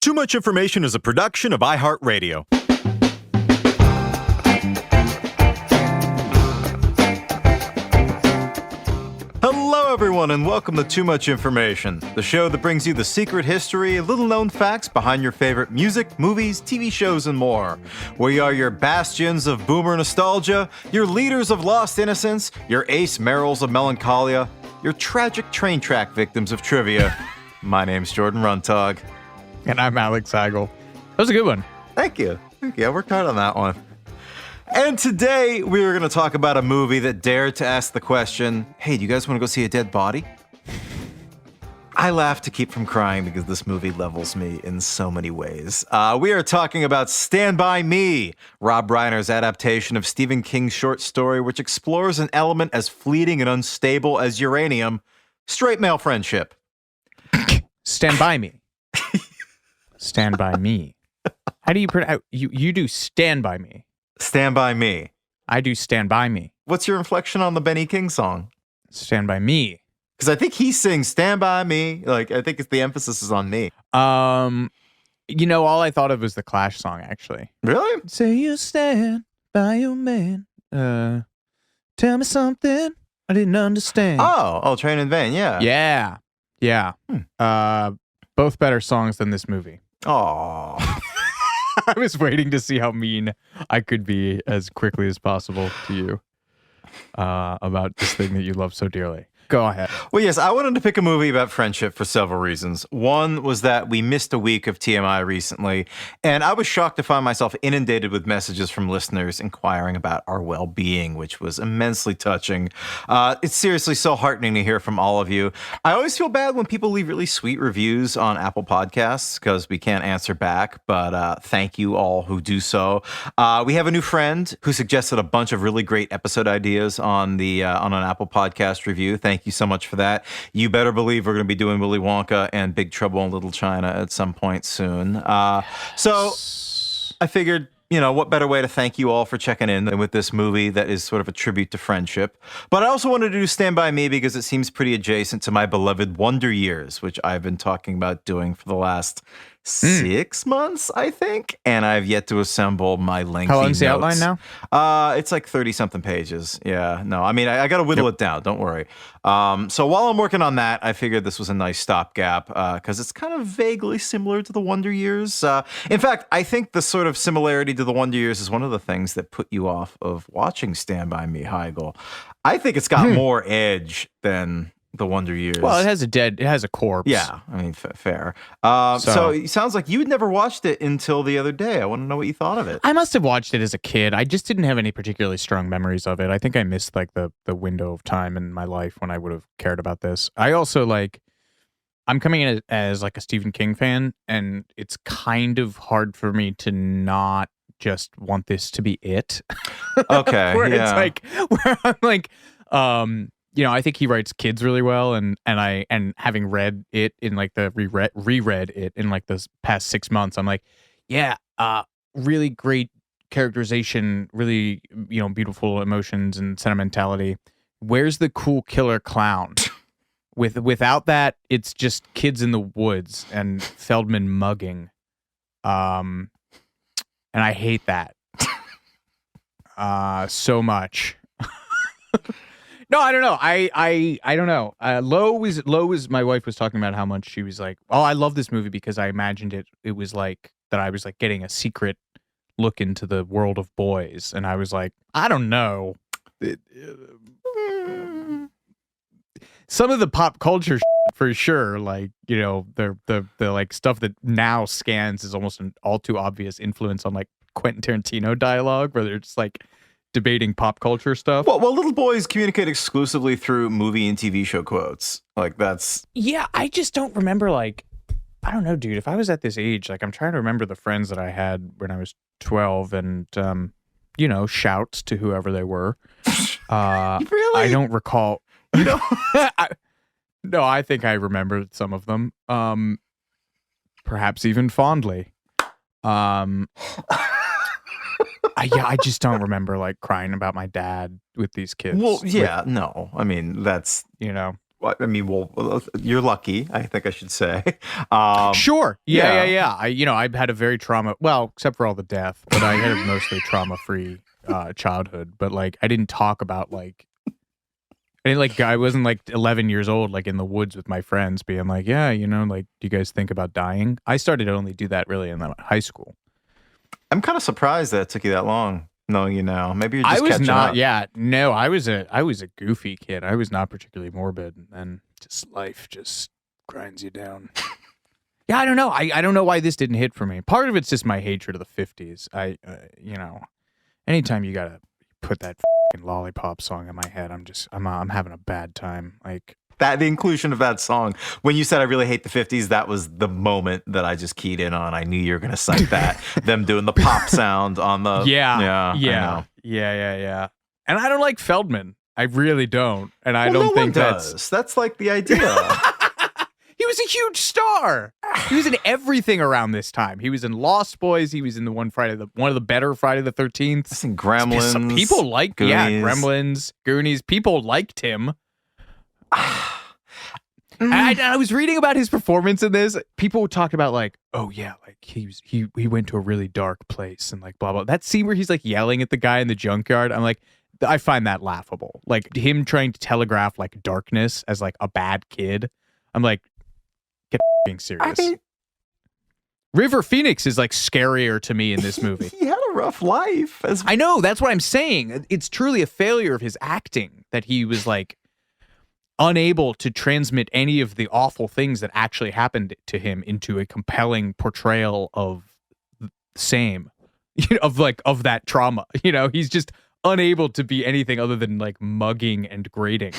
Too Much Information is a production of iHeart Radio. Hello, everyone, and welcome to Too Much Information, the show that brings you the secret history, little-known facts behind your favorite music, movies, TV shows, and more. We are your bastions of boomer nostalgia, your leaders of lost innocence, your Ace Merrills of melancholia, your tragic train track victims of trivia. My name's Jordan Runtagh. And I'm Alex Heigl. That was a good one. Thank you. I worked hard on that one. And today, we are going to talk about a movie that dared to ask the question, hey, do you guys want to go see a dead body? I laugh to keep from crying because this movie levels me in so many ways. We are talking about Stand By Me, Rob Reiner's adaptation of Stephen King's short story, which explores an element as fleeting and unstable as uranium, straight male friendship. Stand By Me. Stand By Me. How do you pronounce? You do Stand By Me. Stand By Me. I do Stand By Me. What's your inflection on the Benny King song? Stand By Me. Because I think he sings Stand By Me. Like, I think the emphasis is on me. All I thought of was the Clash song, actually. Really? Say you stand by your man. Tell me something I didn't understand. Oh, Train in Vain, yeah. Yeah. Both better songs than this movie. Oh. I was waiting to see how mean I could be as quickly as possible to you about this thing that you love so dearly. Go ahead. Well, yes, I wanted to pick a movie about friendship for several reasons. One was that we missed a week of TMI recently, and I was shocked to find myself inundated with messages from listeners inquiring about our well-being, which was immensely touching. It's seriously so heartening to hear from all of you. I always feel bad when people leave really sweet reviews on Apple Podcasts because we can't answer back, but thank you all who do so. We have a new friend who suggested a bunch of really great episode ideas on an Apple Podcast review. Thank you so much for that. You better believe we're going to be doing Willy Wonka and Big Trouble in Little China at some point soon. So I figured, what better way to thank you all for checking in than with this movie that is sort of a tribute to friendship. But I also wanted to do Stand By Me because it seems pretty adjacent to my beloved Wonder Years, which I've been talking about doing for the last 6 months, I think, and I've yet to assemble my lengthy How long's the notes. outline now? It's like 30-something pages. Yeah, no, I mean, I got to whittle it down. Don't worry. So while I'm working on that, I figured this was a nice stopgap because it's kind of vaguely similar to the Wonder Years. In fact, I think the sort of similarity to the Wonder Years is one of the things that put you off of watching Stand By Me, Heigl. I think it's got more edge than the Wonder Years. Well, it has a corpse. Yeah, I mean, fair. So it sounds like you'd never watched it until the other day. I want to know what you thought of it. I must have watched it as a kid. I just didn't have any particularly strong memories of it. I think I missed like the window of time in my life when I would have cared about this. I also I'm coming in as like a Stephen King fan, and it's kind of hard for me to not just want this to be it. Okay, where I'm like, I think he writes kids really well, and having read it in like the reread it in like the past 6 months, I'm like, really great characterization, really beautiful emotions and sentimentality. Where's the cool killer clown? Without that, it's just kids in the woods and Feldman mugging, and I hate that so much. No, I don't know. I don't know. Lo was my wife was talking about how much she was like, oh, I love this movie because I imagined it was like that I was like getting a secret look into the world of boys, and I was like, I don't know. Some of the pop culture for sure, like the like stuff that now scans is almost an all too obvious influence on like Quentin Tarantino dialogue, where they're just like debating pop culture stuff. Well, little boys communicate exclusively through movie and TV show quotes. Like that's... Yeah, I just don't remember, like, I don't know, dude. If I was at this age, like, I'm trying to remember the friends that I had when I was 12 and, shouts to whoever they were. Really? I don't recall. No, I think I remember some of them. Perhaps even fondly. I just don't remember like crying about my dad with these kids. Well, yeah, no. I mean, that's... I mean, well, you're lucky, I think I should say. Sure. Yeah. yeah. I've had a very well, except for all the death, but I had a mostly trauma-free childhood. But like, I didn't talk about I wasn't like 11 years old, like in the woods with my friends being like, yeah, like, do you guys think about dying? I started to only do that really in high school. I'm kind of surprised that it took you that long. Knowing you now, maybe you're just I was catching not. up. Yeah, no, I was a goofy kid. I was not particularly morbid, and then just life just grinds you down. Yeah, I don't know. I don't know why this didn't hit for me. Part of it's just my hatred of the 50s. Anytime you gotta put that fucking lollipop song in my head, I'm having a bad time. Like That the inclusion of that song. When you said I really hate the 50s, that was the moment that I just keyed in on. I knew you were going to cite that. Them doing the pop sound on the yeah. And I don't like Feldman. I really don't. And I don't think that's like the idea. He was a huge star. He was in everything around this time. He was in Lost Boys. He was in the one of the better Friday the 13th. I've seen Gremlins. Some people like Goonies. Gremlins, Goonies. People liked him. I was reading about his performance in this. People talked about like, oh yeah, like he went to a really dark place and like blah blah. That scene where he's like yelling at the guy in the junkyard, I'm like, I find that laughable. Like him trying to telegraph like darkness as like a bad kid. I'm like, get being serious. River Phoenix is like scarier to me in this movie. He had a rough life. I know, that's what I'm saying. It's truly a failure of his acting that he was like unable to transmit any of the awful things that actually happened to him into a compelling portrayal of of that trauma. He's just unable to be anything other than like mugging and grating.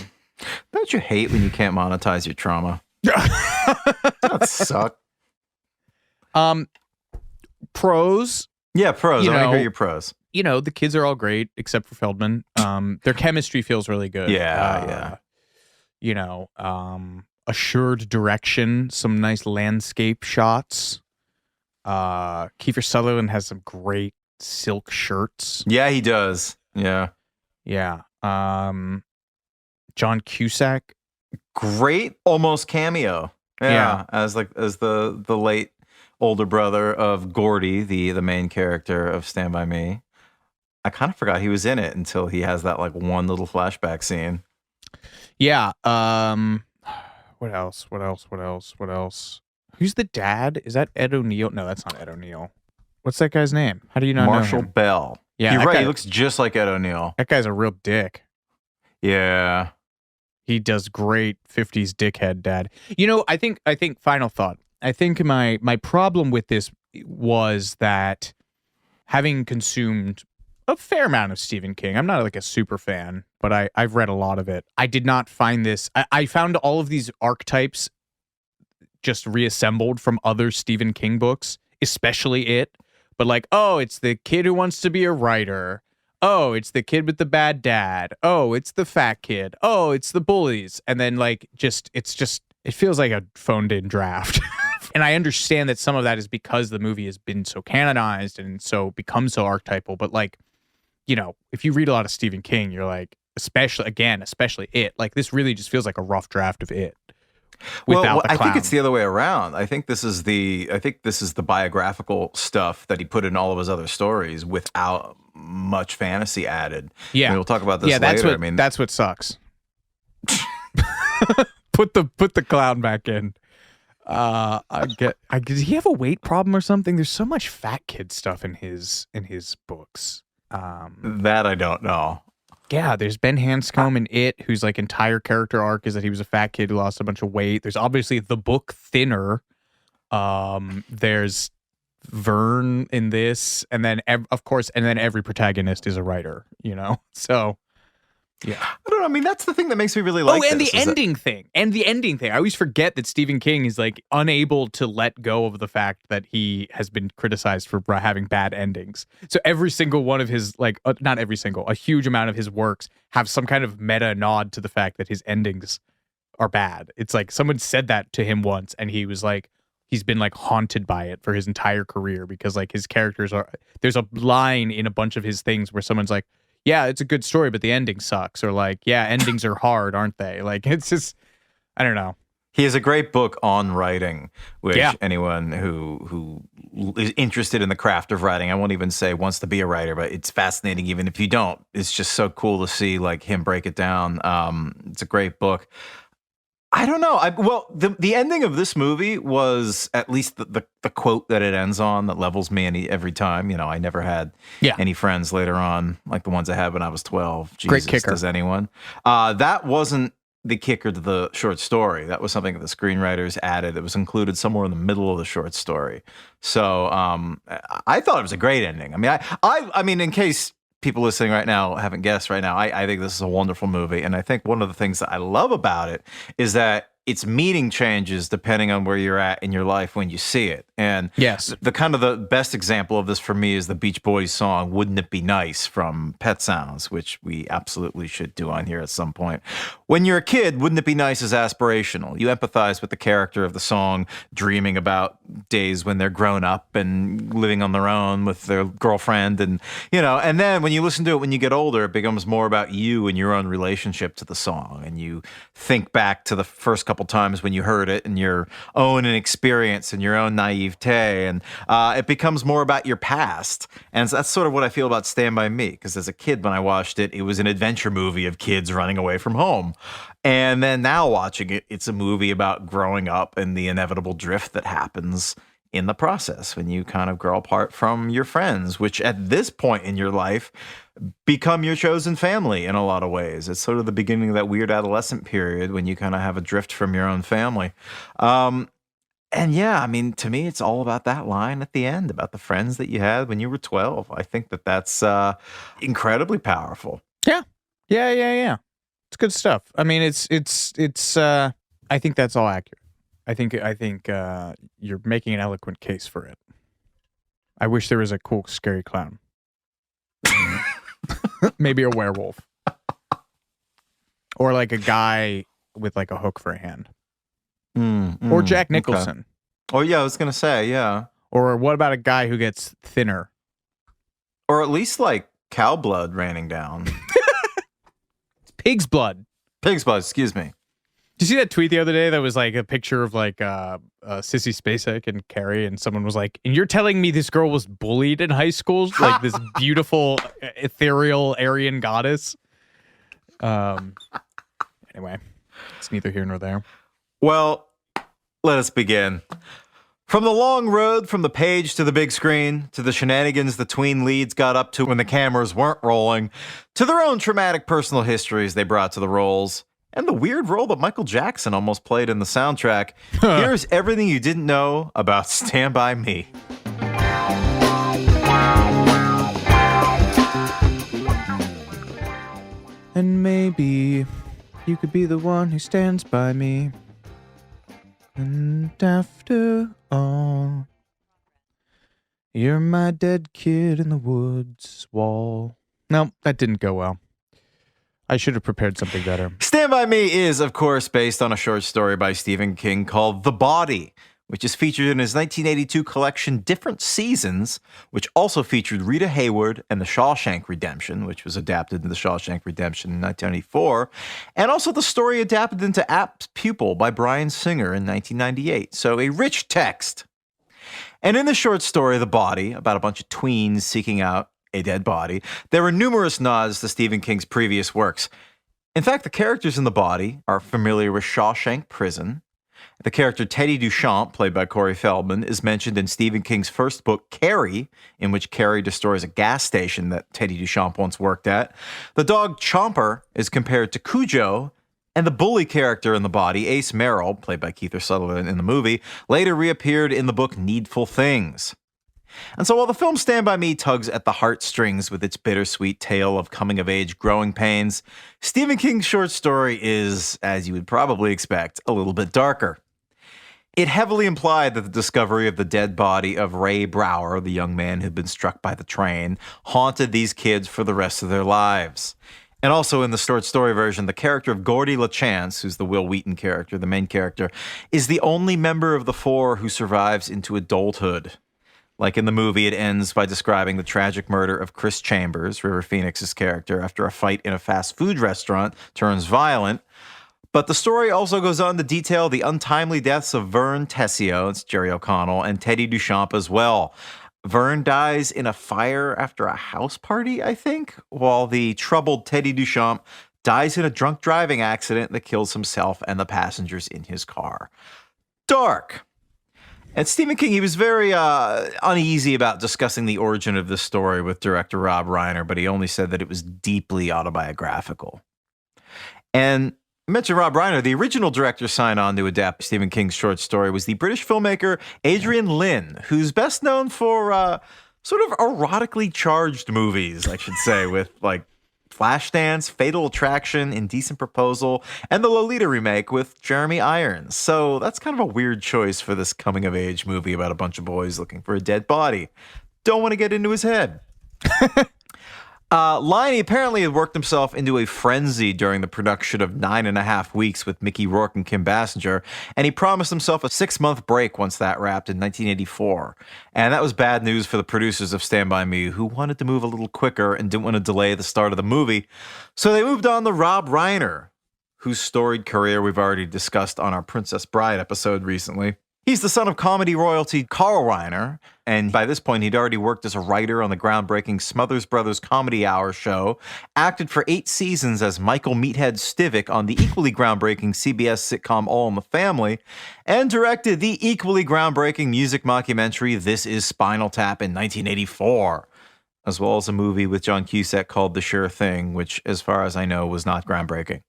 Don't you hate when you can't monetize your trauma? That sucks. Pros. Yeah, pros. I want to hear your pros. The kids are all great except for Feldman. Their chemistry feels really good. Yeah. Assured direction, some nice landscape shots. Kiefer Sutherland has some great silk shirts. Yeah, he does. Yeah. John Cusack, great almost cameo. Yeah. As the late older brother of Gordy, the main character of Stand By Me. I kind of forgot he was in it until he has that like one little flashback scene. Yeah. What else? Who's the dad? Is that Ed O'Neill? No, that's not Ed O'Neill. What's that guy's name? How do you not know Marshall him? Bell. Yeah, you're right. Guy, he looks just like Ed O'Neill. That guy's a real dick. Yeah. He does great 50s dickhead dad. I think final thought. I think my problem with this was that having consumed a fair amount of Stephen King, I'm not like a super fan, but I've read a lot of it. I did not find this. I found all of these archetypes just reassembled from other Stephen King books, especially it. But like, oh, it's the kid who wants to be a writer. Oh, it's the kid with the bad dad. Oh, it's the fat kid. Oh, it's the bullies. And then like, it feels like a phoned in draft. And I understand that some of that is because the movie has been so canonized and so become so archetypal. But like, if you read a lot of Stephen King, you're like, especially it, like this really just feels like a rough draft of it. Well, I think it's the other way around. I think this is the biographical stuff that he put in all of his other stories without much fantasy added. Yeah. I mean, we'll talk about this later. That's what sucks. Put the clown back in. Does he have a weight problem or something? There's so much fat kid stuff in his books. That I don't know. Yeah, there's Ben Hanscom in It, whose like entire character arc is that he was a fat kid who lost a bunch of weight. There's obviously the book Thinner. There's Vern in this, and then every protagonist is a writer. So. Yeah. I don't know. I mean, that's the thing that makes me really like the ending thing. I always forget that Stephen King is like unable to let go of the fact that he has been criticized for having bad endings. So every single one of his, like, not every single, a huge amount of his works have some kind of meta nod to the fact that his endings are bad. It's like someone said that to him once and he was like, he's been like haunted by it for his entire career because like his characters there's a line in a bunch of his things where someone's like, yeah, it's a good story, but the ending sucks. Or like, yeah, endings are hard, aren't they? Like, it's just, I don't know. He has a great book on writing, which Yeah. anyone who is interested in the craft of writing, I won't even say wants to be a writer, but it's fascinating even if you don't. It's just so cool to see like him break it down. It's a great book. I don't know. The ending of this movie was at least the quote that it ends on that levels me every time. You know, I never had any friends later on like the ones I had when I was 12. Jesus, Great kicker. does anyone? That wasn't the kicker to the short story. That was something that the screenwriters added. It was included somewhere in the middle of the short story. So I thought it was a great ending. I mean, I mean, in case people listening right now haven't guessed right now, I think this is a wonderful movie. And I think one of the things that I love about it is that its meaning changes depending on where you're at in your life when you see it. And Yes. the kind of the best example of this for me is the Beach Boys song, Wouldn't It Be Nice, from Pet Sounds, which we absolutely should do on here at some point. When you're a kid, Wouldn't It Be Nice is aspirational. You empathize with the character of the song, dreaming about days when they're grown up and living on their own with their girlfriend. And, you know, and then when you listen to it when you get older, it becomes more about you and your own relationship to the song. And you think back to the first couple times when you heard it and your own experience and your own naivete. And it becomes more about your past. And that's sort of what I feel about Stand By Me. Because as a kid, when I watched it, it was an adventure movie of kids running away from home. And then now watching it, it's a movie about growing up and the inevitable drift that happens in the process when you kind of grow apart from your friends, which at this point in your life become your chosen family in a lot of ways. It's sort of the beginning of that weird adolescent period when you kind of have a drift from your own family. And yeah, I mean, to me, it's all about that line at the end about the friends that you had when you were 12. I think that that's incredibly powerful. Yeah. It's good stuff. I mean, it's I think that's all accurate. I think you're making an eloquent case for it. I wish there was a cool, scary clown. Maybe a werewolf. Or like a guy with like a hook for a hand. Or Jack Nicholson. Okay. Oh, yeah, I was going to say, yeah. Or what about a guy who gets thinner? Or at least like cow blood raining down. It's pig's blood. Pig's blood, excuse me. Did you see that tweet the other day that was like a picture of like Sissy Spacek and Carrie, and someone was like, and you're telling me this girl was bullied in high school? Like this beautiful, ethereal Aryan goddess? Anyway, it's neither here nor there. Well, let us begin. From the long road from the page to the big screen, to the shenanigans the tween leads got up to when the cameras weren't rolling, to their own traumatic personal histories they brought to the roles, and the weird role that Michael Jackson almost played in the soundtrack, here's everything you didn't know about Stand By Me. And maybe you could be the one who stands by me. And after all, you're my dead kid in the woods wall. No, that didn't go well. I should have prepared something better. Stand By Me is, of course, based on a short story by Stephen King called The Body, which is featured in his 1982 collection Different Seasons, which also featured Rita Hayworth and The Shawshank Redemption, which was adapted to The Shawshank Redemption in 1994, and also the story adapted into Apt Pupil by Bryan Singer in 1998. So a rich text. And in the short story The Body, about a bunch of tweens seeking out a dead body, there are numerous nods to Stephen King's previous works. In fact, the characters in The Body are familiar with Shawshank Prison. The character Teddy Duchamp, played by Corey Feldman, is mentioned in Stephen King's first book, Carrie, in which Carrie destroys a gas station that Teddy Duchamp once worked at. The dog Chomper is compared to Cujo, and the bully character in The Body, Ace Merrill, played by Kiefer Sutherland in the movie, later reappeared in the book Needful Things. And so while the film Stand By Me tugs at the heartstrings with its bittersweet tale of coming-of-age growing pains, Stephen King's short story is, as you would probably expect, a little bit darker. It heavily implied that the discovery of the dead body of Ray Brower, the young man who'd been struck by the train, haunted these kids for the rest of their lives. And also in the short story version, the character of Gordy LaChance, who's the Will Wheaton character, the main character, is the only member of the four who survives into adulthood. Like in the movie, it ends by describing the tragic murder of Chris Chambers, River Phoenix's character, after a fight in a fast food restaurant turns violent. But the story also goes on to detail the untimely deaths of Vern Tessio, it's Jerry O'Connell, and Teddy Duchamp as well. Vern dies in a fire after a house party, I think, while the troubled Teddy Duchamp dies in a drunk driving accident that kills himself and the passengers in his car. Dark. And Stephen King, he was very uneasy about discussing the origin of this story with director Rob Reiner, but he only said that it was deeply autobiographical. And I mentioned Rob Reiner. The original director signed on to adapt Stephen King's short story was the British filmmaker Adrian Lyne, who's best known for sort of erotically charged movies, I should say, with like Flashdance, Fatal Attraction, Indecent Proposal, and the Lolita remake with Jeremy Irons. So that's kind of a weird choice for this coming-of-age movie about a bunch of boys looking for a dead body. Don't want to get into his head. Lyne apparently had worked himself into a frenzy during the production of 9.5 Weeks with Mickey Rourke and Kim Basinger, and he promised himself a 6-month break once that wrapped in 1984. And that was bad news for the producers of Stand By Me, who wanted to move a little quicker and didn't want to delay the start of the movie. So they moved on to Rob Reiner, whose storied career we've already discussed on our Princess Bride episode recently. He's the son of comedy royalty Carl Reiner, and by this point, he'd already worked as a writer on the groundbreaking Smothers Brothers Comedy Hour show, acted for 8 seasons as Michael Meathead Stivic on the equally groundbreaking CBS sitcom All in the Family, and directed the equally groundbreaking music mockumentary This Is Spinal Tap in 1984, as well as a movie with John Cusack called The Sure Thing, which, as far as I know, was not groundbreaking.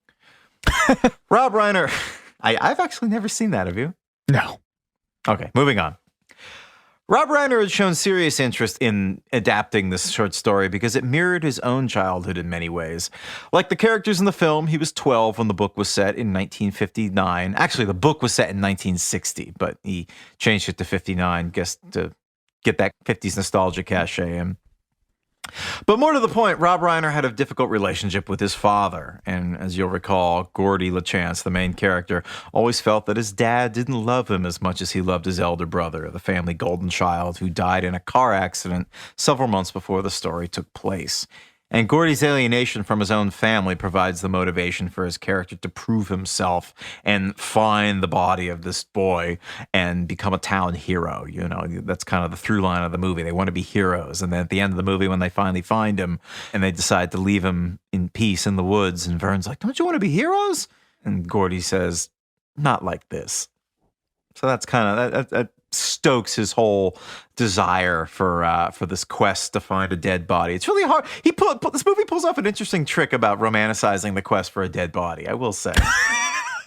Rob Reiner, I've actually never seen that, have you? No. Okay, moving on. Rob Reiner had shown serious interest in adapting this short story because it mirrored his own childhood in many ways. Like the characters in the film, he was 12 when the book was set in 1959. Actually, the book was set in 1960, but he changed it to 59, guess to get that 50s nostalgia cachet in. But more to the point, Rob Reiner had a difficult relationship with his father. And as you'll recall, Gordy LaChance, the main character, always felt that his dad didn't love him as much as he loved his elder brother, the family golden child who died in a car accident several months before the story took place. And Gordy's alienation from his own family provides the motivation for his character to prove himself and find the body of this boy and become a town hero. You know, that's kind of the through line of the movie. They want to be heroes. And then at the end of the movie, when they finally find him and they decide to leave him in peace in the woods, and Vern's like, "Don't you want to be heroes?" And Gordy says, "Not like this." So that's kind of that stokes his whole desire for this quest to find a dead body. It's really hard. This movie pulls off an interesting trick about romanticizing the quest for a dead body, I will say.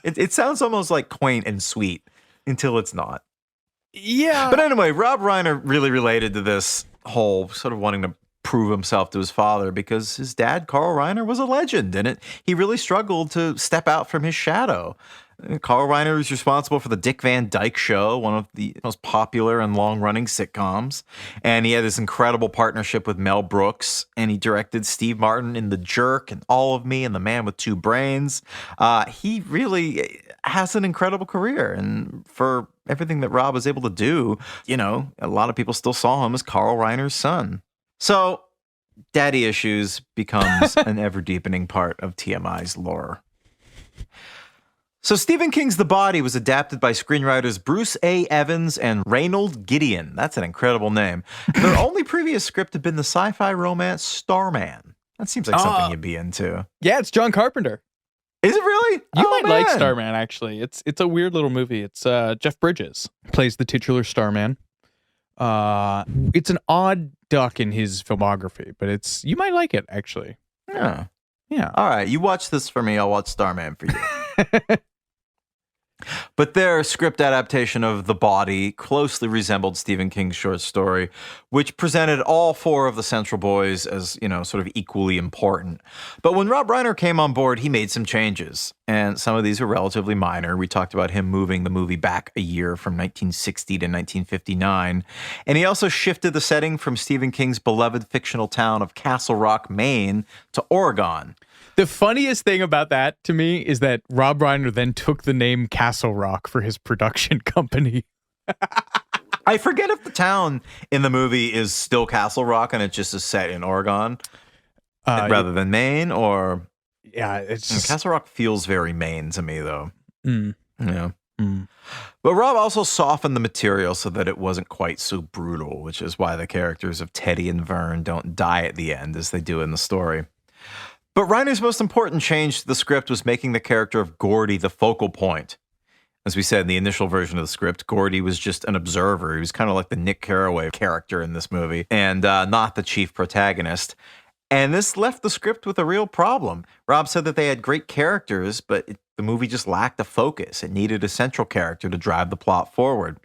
It sounds almost like quaint and sweet until it's not. Yeah. But anyway, Rob Reiner really related to this whole sort of wanting to prove himself to his father because his dad, Carl Reiner, was a legend, and he really struggled to step out from his shadow. Carl Reiner is responsible for the Dick Van Dyke Show, one of the most popular and long-running sitcoms. And he had this incredible partnership with Mel Brooks, and he directed Steve Martin in The Jerk and All of Me and The Man with Two Brains. He really has an incredible career, and for everything that Rob was able to do, you know, a lot of people still saw him as Carl Reiner's son. So, daddy issues becomes an ever-deepening part of TMI's lore. So Stephen King's The Body was adapted by screenwriters Bruce A. Evans and Reynold Gideon. That's an incredible name. Their only previous script had been the sci-fi romance Starman. That seems like something you'd be into. Yeah, it's John Carpenter. Is it really? You might like Starman, actually. It's a weird little movie. It's Jeff Bridges plays the titular Starman. It's an odd duck in his filmography, but you might like it, actually. Yeah. Yeah. All right, you watch this for me. I'll watch Starman for you. But their script adaptation of The Body closely resembled Stephen King's short story, which presented all 4 of the central boys as, you know, sort of equally important. But when Rob Reiner came on board, he made some changes, and some of these were relatively minor. We talked about him moving the movie back a year from 1960 to 1959, and he also shifted the setting from Stephen King's beloved fictional town of Castle Rock, Maine, to Oregon. The funniest thing about that to me is that Rob Reiner then took the name Castle Rock for his production company. I forget if the town in the movie is still Castle Rock and it just is set in Oregon rather than Maine, or Yeah, it's just Castle Rock feels very Maine to me, though. mm, Yeah. mm. But Rob also softened the material so that it wasn't quite so brutal, which is why the characters of Teddy and Vern don't die at the end as they do in the story. But Reiner's most important change to the script was making the character of Gordy the focal point. As we said in the initial version of the script, Gordy was just an observer. He was kind of like the Nick Carraway character in this movie, and not the chief protagonist. And this left the script with a real problem. Rob said that they had great characters, but the movie just lacked a focus. It needed a central character to drive the plot forward.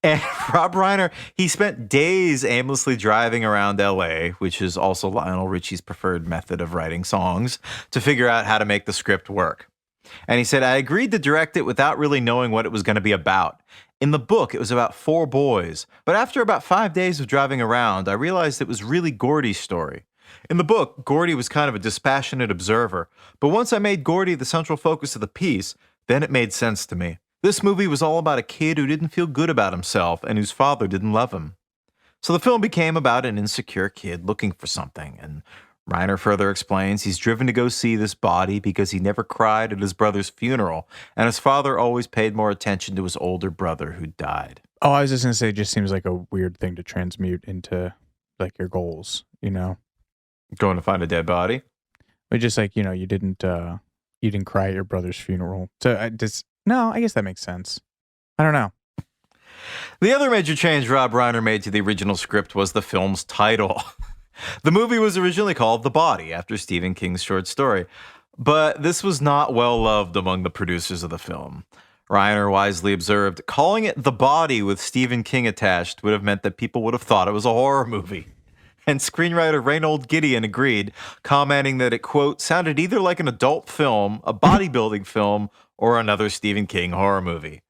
And Rob Reiner, he spent days aimlessly driving around LA, which is also Lionel Richie's preferred method of writing songs, to figure out how to make the script work. And he said, I agreed to direct it without really knowing what it was going to be about. In the book, it was about 4 boys. But after about 5 days of driving around, I realized it was really Gordy's story. In the book, Gordy was kind of a dispassionate observer. But once I made Gordy the central focus of the piece, then it made sense to me. This movie was all about a kid who didn't feel good about himself and whose father didn't love him. So the film became about an insecure kid looking for something, and Reiner further explains he's driven to go see this body because he never cried at his brother's funeral, and his father always paid more attention to his older brother who died. Oh, I was just gonna say, it just seems like a weird thing to transmute into like your goals, you know? Going to find a dead body? But just like, you know, you didn't cry at your brother's funeral. So no, I guess that makes sense. I don't know. The other major change Rob Reiner made to the original script was the film's title. The movie was originally called The Body, after Stephen King's short story, but this was not well loved among the producers of the film. Reiner wisely observed, calling it The Body with Stephen King attached would have meant that people would have thought it was a horror movie. And screenwriter Reynold Gideon agreed, commenting that it, quote, sounded either like an adult film, a bodybuilding film, or another Stephen King horror movie.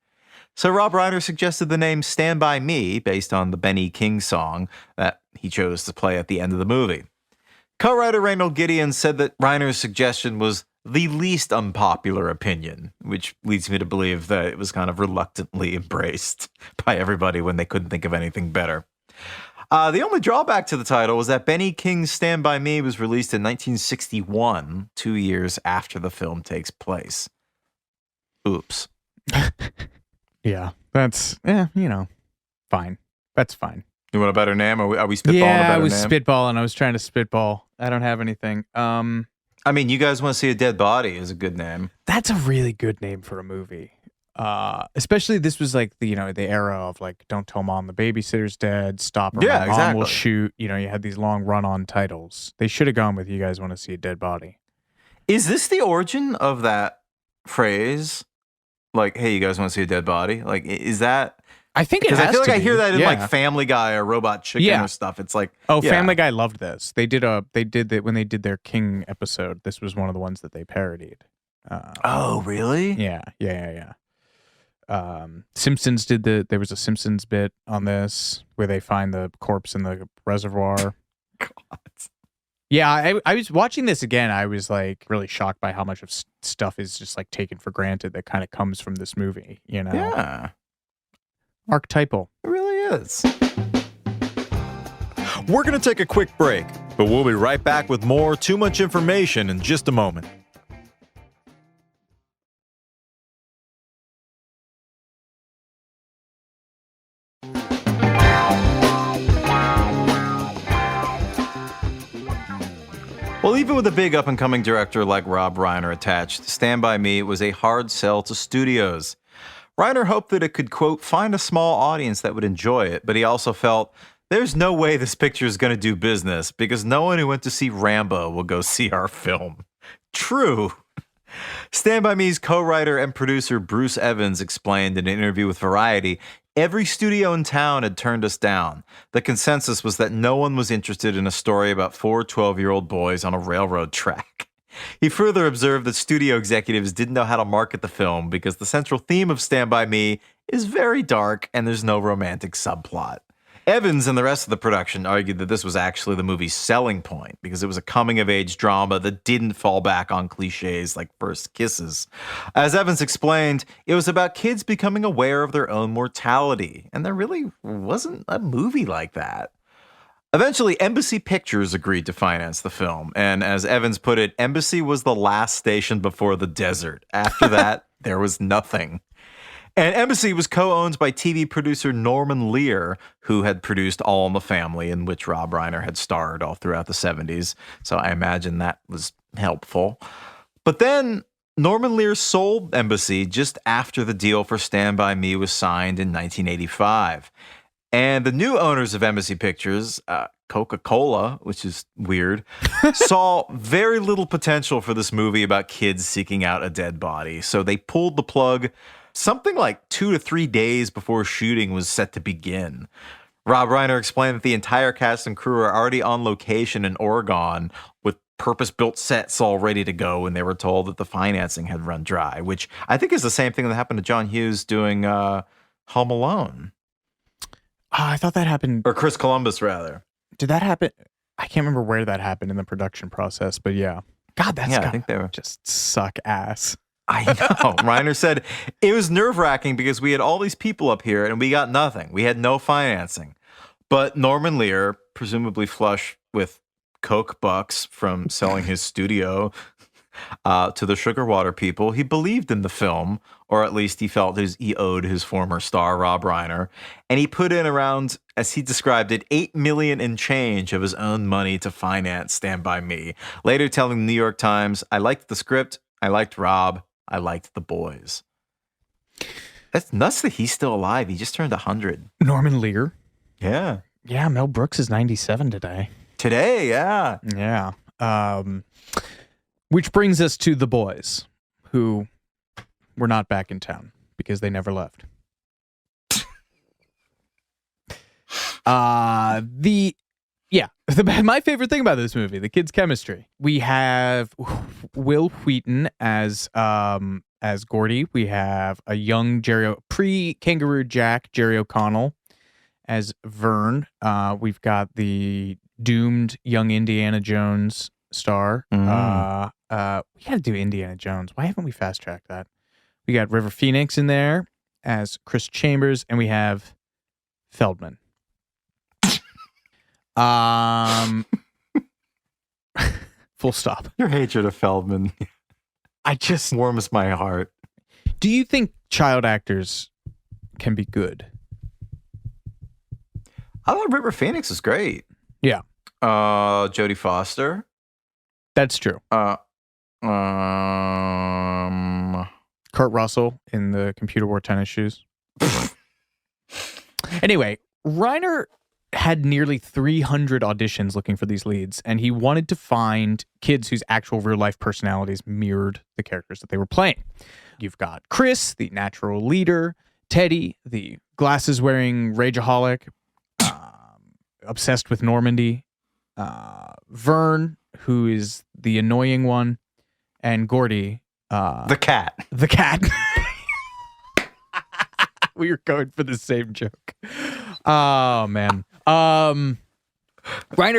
So Rob Reiner suggested the name Stand By Me, based on the Benny King song that he chose to play at the end of the movie. Co-writer Reynold Gideon said that Reiner's suggestion was the least unpopular opinion, which leads me to believe that it was kind of reluctantly embraced by everybody when they couldn't think of anything better. The only drawback to the title was that Benny King's Stand By Me was released in 1961, 2 years after the film takes place. Oops. Yeah, that's, fine. That's fine. You want a better name? Are we spitballing a better name? Yeah, I was spitballing. I was trying to spitball. I don't have anything. I mean, You Guys Want to See a Dead Body is a good name. That's a really good name for a movie. Especially this was like the era of like, don't tell mom the babysitter's dead, stop or my mom will shoot. You had these long run-on titles. They should have gone with You Guys Want to See a Dead Body. Is this the origin of that phrase? Like, hey, you guys want to see a dead body? Like, is that? I think it has to be. Because I feel like I hear that in like Family Guy or Robot Chicken or stuff. It's like, Family Guy loved this. They did that when they did their King episode. This was one of the ones that they parodied. Oh, really? Yeah. Simpsons there was a Simpsons bit on this where they find the corpse in the reservoir. God. Yeah, I was watching this again. I was like really shocked by how much of stuff is just like taken for granted that kind of comes from this movie, Yeah. Archetypal. It really is. We're going to take a quick break, but we'll be right back with more Too Much Information in just a moment. Well, even with a big up-and-coming director like Rob Reiner attached, Stand By Me was a hard sell to studios. Reiner hoped that it could, quote, find a small audience that would enjoy it, but he also felt, there's no way this picture is going to do business because no one who went to see Rambo will go see our film. True. Stand By Me's co-writer and producer Bruce Evans explained in an interview with Variety, every studio in town had turned us down. The consensus was that no one was interested in a story about 4 12-year-old boys on a railroad track. He further observed that studio executives didn't know how to market the film because the central theme of Stand By Me is very dark and there's no romantic subplot. Evans and the rest of the production argued that this was actually the movie's selling point because it was a coming-of-age drama that didn't fall back on cliches like first kisses. As Evans explained, it was about kids becoming aware of their own mortality, and there really wasn't a movie like that. Eventually, Embassy Pictures agreed to finance the film. And as Evans put it, Embassy was the last station before the desert. After that, there was nothing. And Embassy was co-owned by TV producer Norman Lear, who had produced All in the Family, in which Rob Reiner had starred all throughout the 70s. So I imagine that was helpful. But then Norman Lear sold Embassy just after the deal for Stand By Me was signed in 1985. And the new owners of Embassy Pictures, Coca-Cola, which is weird, saw very little potential for this movie about kids seeking out a dead body. So they pulled the plug something like 2 to 3 days before shooting was set to begin. Rob Reiner explained that the entire cast and crew are already on location in Oregon with purpose-built sets all ready to go when they were told that the financing had run dry, which I think is the same thing that happened to John Hughes doing Home Alone. I thought that happened. Or Chris Columbus, rather. Did that happen? I can't remember where that happened in the production process, but yeah. God, that's I think they were just suck ass. I know. Reiner said, it was nerve-wracking because we had all these people up here and we got nothing. We had no financing. But Norman Lear, presumably flush with Coke bucks from selling his studio to the Sugar Water people, he believed in the film, or at least he felt he owed his former star, Rob Reiner, and he put in around, as he described it, $8 million and change of his own money to finance Stand By Me, later telling the New York Times, I liked the script, I liked Rob, I liked the boys. That's nuts that he's still alive. He just turned 100. Norman Lear? Yeah. Yeah, Mel Brooks is 97 today. Today, yeah. Yeah. Which brings us to the boys, who were not back in town because they never left. My favorite thing about this movie, the kids' chemistry. We have Will Wheaton as Gordy. We have a young pre-Kangaroo Jack, Jerry O'Connell as Vern. We've got the doomed young Indiana Jones star. We got to do Indiana Jones. Why haven't we fast-tracked that? We got River Phoenix in there as Chris Chambers, and we have Feldman. Full stop. Your hatred of Feldman warms my heart. Do you think child actors can be good? I thought River Phoenix is great. Yeah. Jodie Foster. That's true. Kurt Russell in the Computer Wore Tennis Shoes. Anyway, Reiner had nearly 300 auditions looking for these leads, and he wanted to find kids whose actual real-life personalities mirrored the characters that they were playing. You've got Chris, the natural leader, Teddy, the glasses-wearing rageaholic, obsessed with Normandy, Vern, who is the annoying one, and Gordy, the cat. The cat. We were going for the same joke. Oh, man. Reiner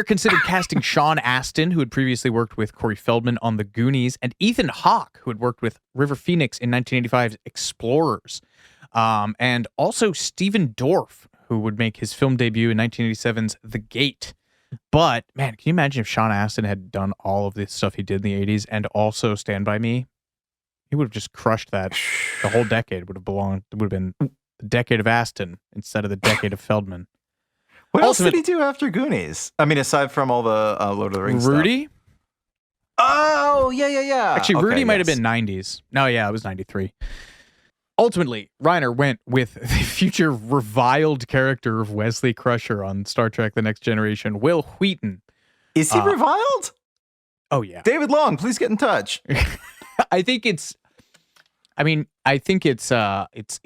considered casting Sean Astin, who had previously worked with Corey Feldman on The Goonies, and Ethan Hawke, who had worked with River Phoenix in 1985's Explorers, and also Stephen Dorff, who would make his film debut in 1987's The Gate. But, man, can you imagine if Sean Astin had done all of this stuff he did in the 80s and also Stand By Me? He would have just crushed that. The whole decade would have been the decade of Astin instead of the decade of Feldman. What else did he do after Goonies? I mean, aside from all the Lord of the Rings Rudy? stuff. Oh, yeah. Actually, Rudy might have been 90s. No, yeah, it was 93. Ultimately, Reiner went with the future reviled character of Wesley Crusher on Star Trek The Next Generation, Will Wheaton. Is he reviled? Oh, yeah. David Long, please get in touch. I think it's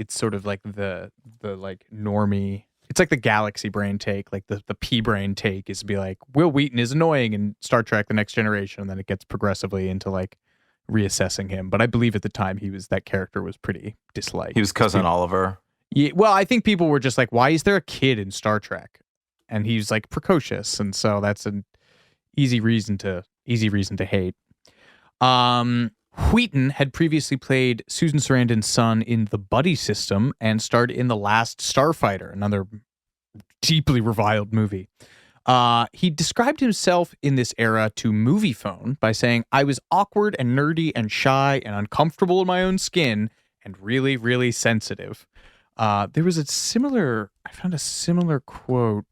sort of like the like normie. It's like the galaxy brain take, like the pea brain take is to be like, Will Wheaton is annoying in Star Trek The Next Generation, and then it gets progressively into like reassessing him. But I believe at the time that character was pretty disliked. He was Cousin Oliver. Yeah, well, I think people were just like, why is there a kid in Star Trek? And he's like precocious, and so that's an easy reason to hate. Wheaton had previously played Susan Sarandon's son in The Buddy System and starred in The Last Starfighter, another deeply reviled movie. He described himself in this era to Movie Phone by saying, "I was awkward and nerdy and shy and uncomfortable in my own skin and really, really sensitive." There was I found a similar quote.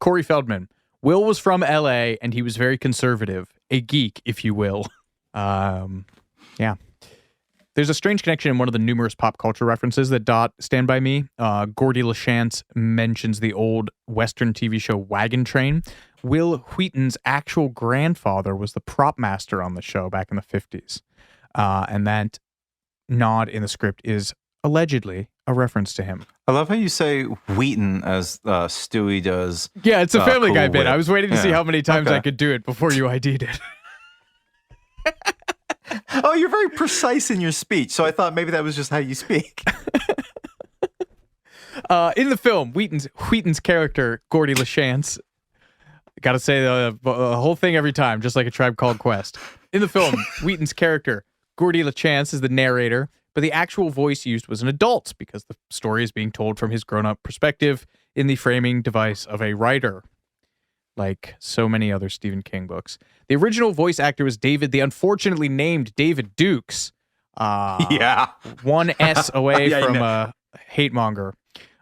Corey Feldman. Will was from LA and he was very conservative, a geek, if you will. Yeah. There's a strange connection in one of the numerous pop culture references that dot Stand By Me. Gordy LaChance mentions the old Western TV show Wagon Train. Will Wheaton's actual grandfather was the prop master on the show back in the 50s. And that nod in the script is allegedly a reference to him. I love how you say Wheaton as Stewie does. Yeah, it's a Family Cool Guy bit. Whip. I was waiting to see Yeah. how many times Okay. I could do it before you ID'd it. Oh, you're very precise in your speech, so I thought maybe that was just how you speak. In the film, Wheaton's character, Gordy LaChance, gotta say the whole thing every time, just like A Tribe Called Quest. In the film, Wheaton's character, Gordy LaChance, is the narrator, but the actual voice used was an adult's because the story is being told from his grown-up perspective in the framing device of a writer, like so many other Stephen King books. The original voice actor was the unfortunately named David Dukes. Yeah. One S away Yeah, I from know. a hate monger.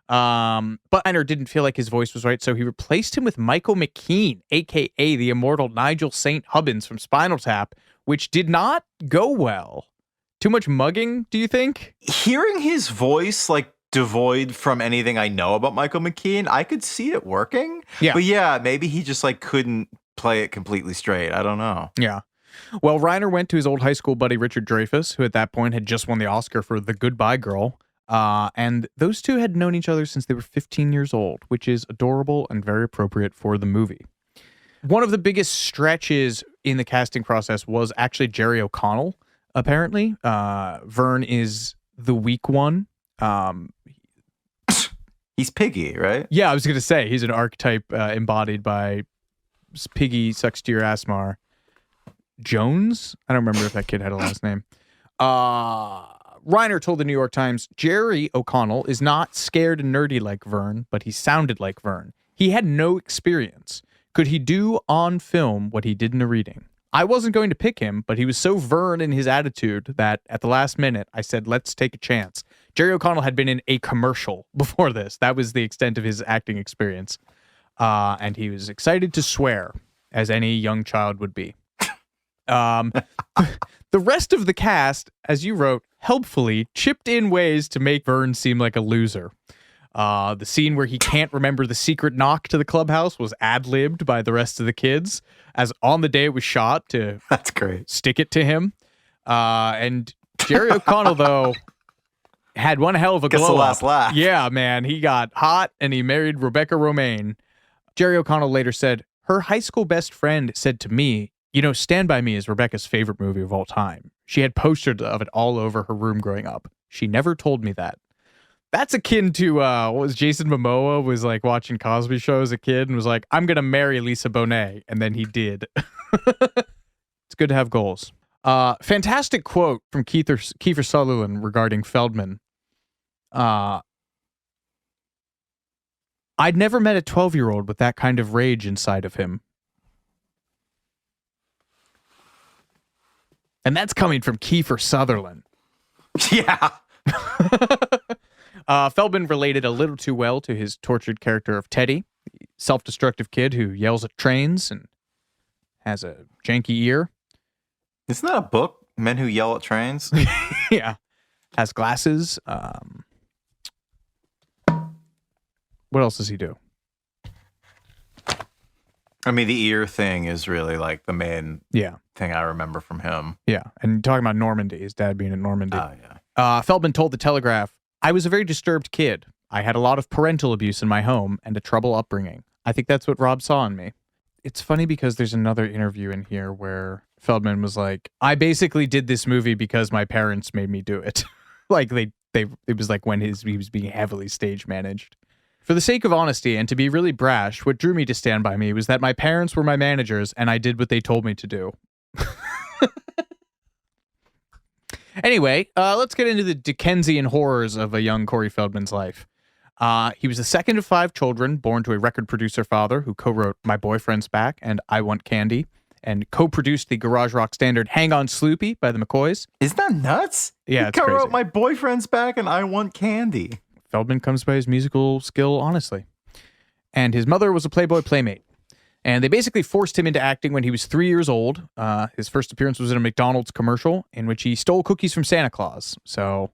But Reiner didn't feel like his voice was right, so he replaced him with Michael McKean, a.k.a. the immortal Nigel St. Hubbins from Spinal Tap, which did not go well. Too much mugging, do you think? Hearing his voice, like, devoid from anything I know about Michael McKean, I could see it working. Yeah. But yeah, maybe he just, like, couldn't play it completely straight. I don't know. Yeah. Well, Reiner went to his old high school buddy Richard Dreyfuss, who at that point had just won the Oscar for The Goodbye Girl. And those two had known each other since they were 15 years old, which is adorable and very appropriate for the movie. One of the biggest stretches in the casting process was actually Jerry O'Connell, apparently. Vern is the weak one. He's Piggy, right? Yeah, I was going to say, he's an archetype embodied by Piggy Sucks to Your Asmar Jones. I don't remember if that kid had a last name. Reiner told the New York Times, Jerry O'Connell is not scared and nerdy like Vern, but he sounded like Vern. He had no experience. Could he do on film what he did in a reading? I wasn't going to pick him, but he was so Vern in his attitude that at the last minute, I said, let's take a chance. Jerry O'Connell had been in a commercial before this. That was the extent of his acting experience. And he was excited to swear, as any young child would be. The rest of the cast, as you wrote, helpfully chipped in ways to make Vern seem like a loser. The scene where he can't remember the secret knock to the clubhouse was ad-libbed by the rest of the kids, as on the day it was shot to That's great. stick it to him. And Jerry O'Connell, though, had one hell of a Gets the glow last up. laugh. Yeah, man, he got hot and he married Rebecca Romaine. Jerry O'Connell later said, her high school best friend said to me, you know, Stand By Me is Rebecca's favorite movie of all time. She had posters of it all over her room growing up. She never told me that. That's akin to, what was Jason Momoa was like watching Cosby Show as a kid and was like, I'm going to marry Lisa Bonet. And then he did. It's good to have goals. Fantastic quote from Kiefer Sutherland regarding Feldman. I'd never met a 12-year-old with that kind of rage inside of him. And that's coming from Kiefer Sutherland. Yeah. Feldman related a little too well to his tortured character of Teddy, the self-destructive kid who yells at trains and has a janky ear. Isn't that a book? Men Who Yell at Trains? Yeah. Has glasses. What else does he do? I mean, the ear thing is really like the main Yeah. thing I remember from him. Yeah. And talking about Normandy, his dad being in Normandy. Oh, yeah. Feldman told The Telegraph, I was a very disturbed kid. I had a lot of parental abuse in my home and a troubled upbringing. I think that's what Rob saw in me. It's funny because there's another interview in here where Feldman was like, I basically did this movie because my parents made me do it. Like it was like when he was being heavily stage managed. For the sake of honesty and to be really brash, what drew me to Stand By Me was that my parents were my managers and I did what they told me to do. Anyway, let's get into the Dickensian horrors of a young Corey Feldman's life. He was the second of 5 children, born to a record producer father who co-wrote My Boyfriend's Back and I Want Candy, and co-produced the garage rock standard Hang On Sloopy by the McCoys. Isn't that nuts? Yeah, he it's co-wrote crazy. My Boyfriend's Back and I Want Candy. Feldman comes by his musical skill honestly. And his mother was a Playboy playmate. And they basically forced him into acting when he was 3 years old. His first appearance was in a McDonald's commercial in which he stole cookies from Santa Claus. So,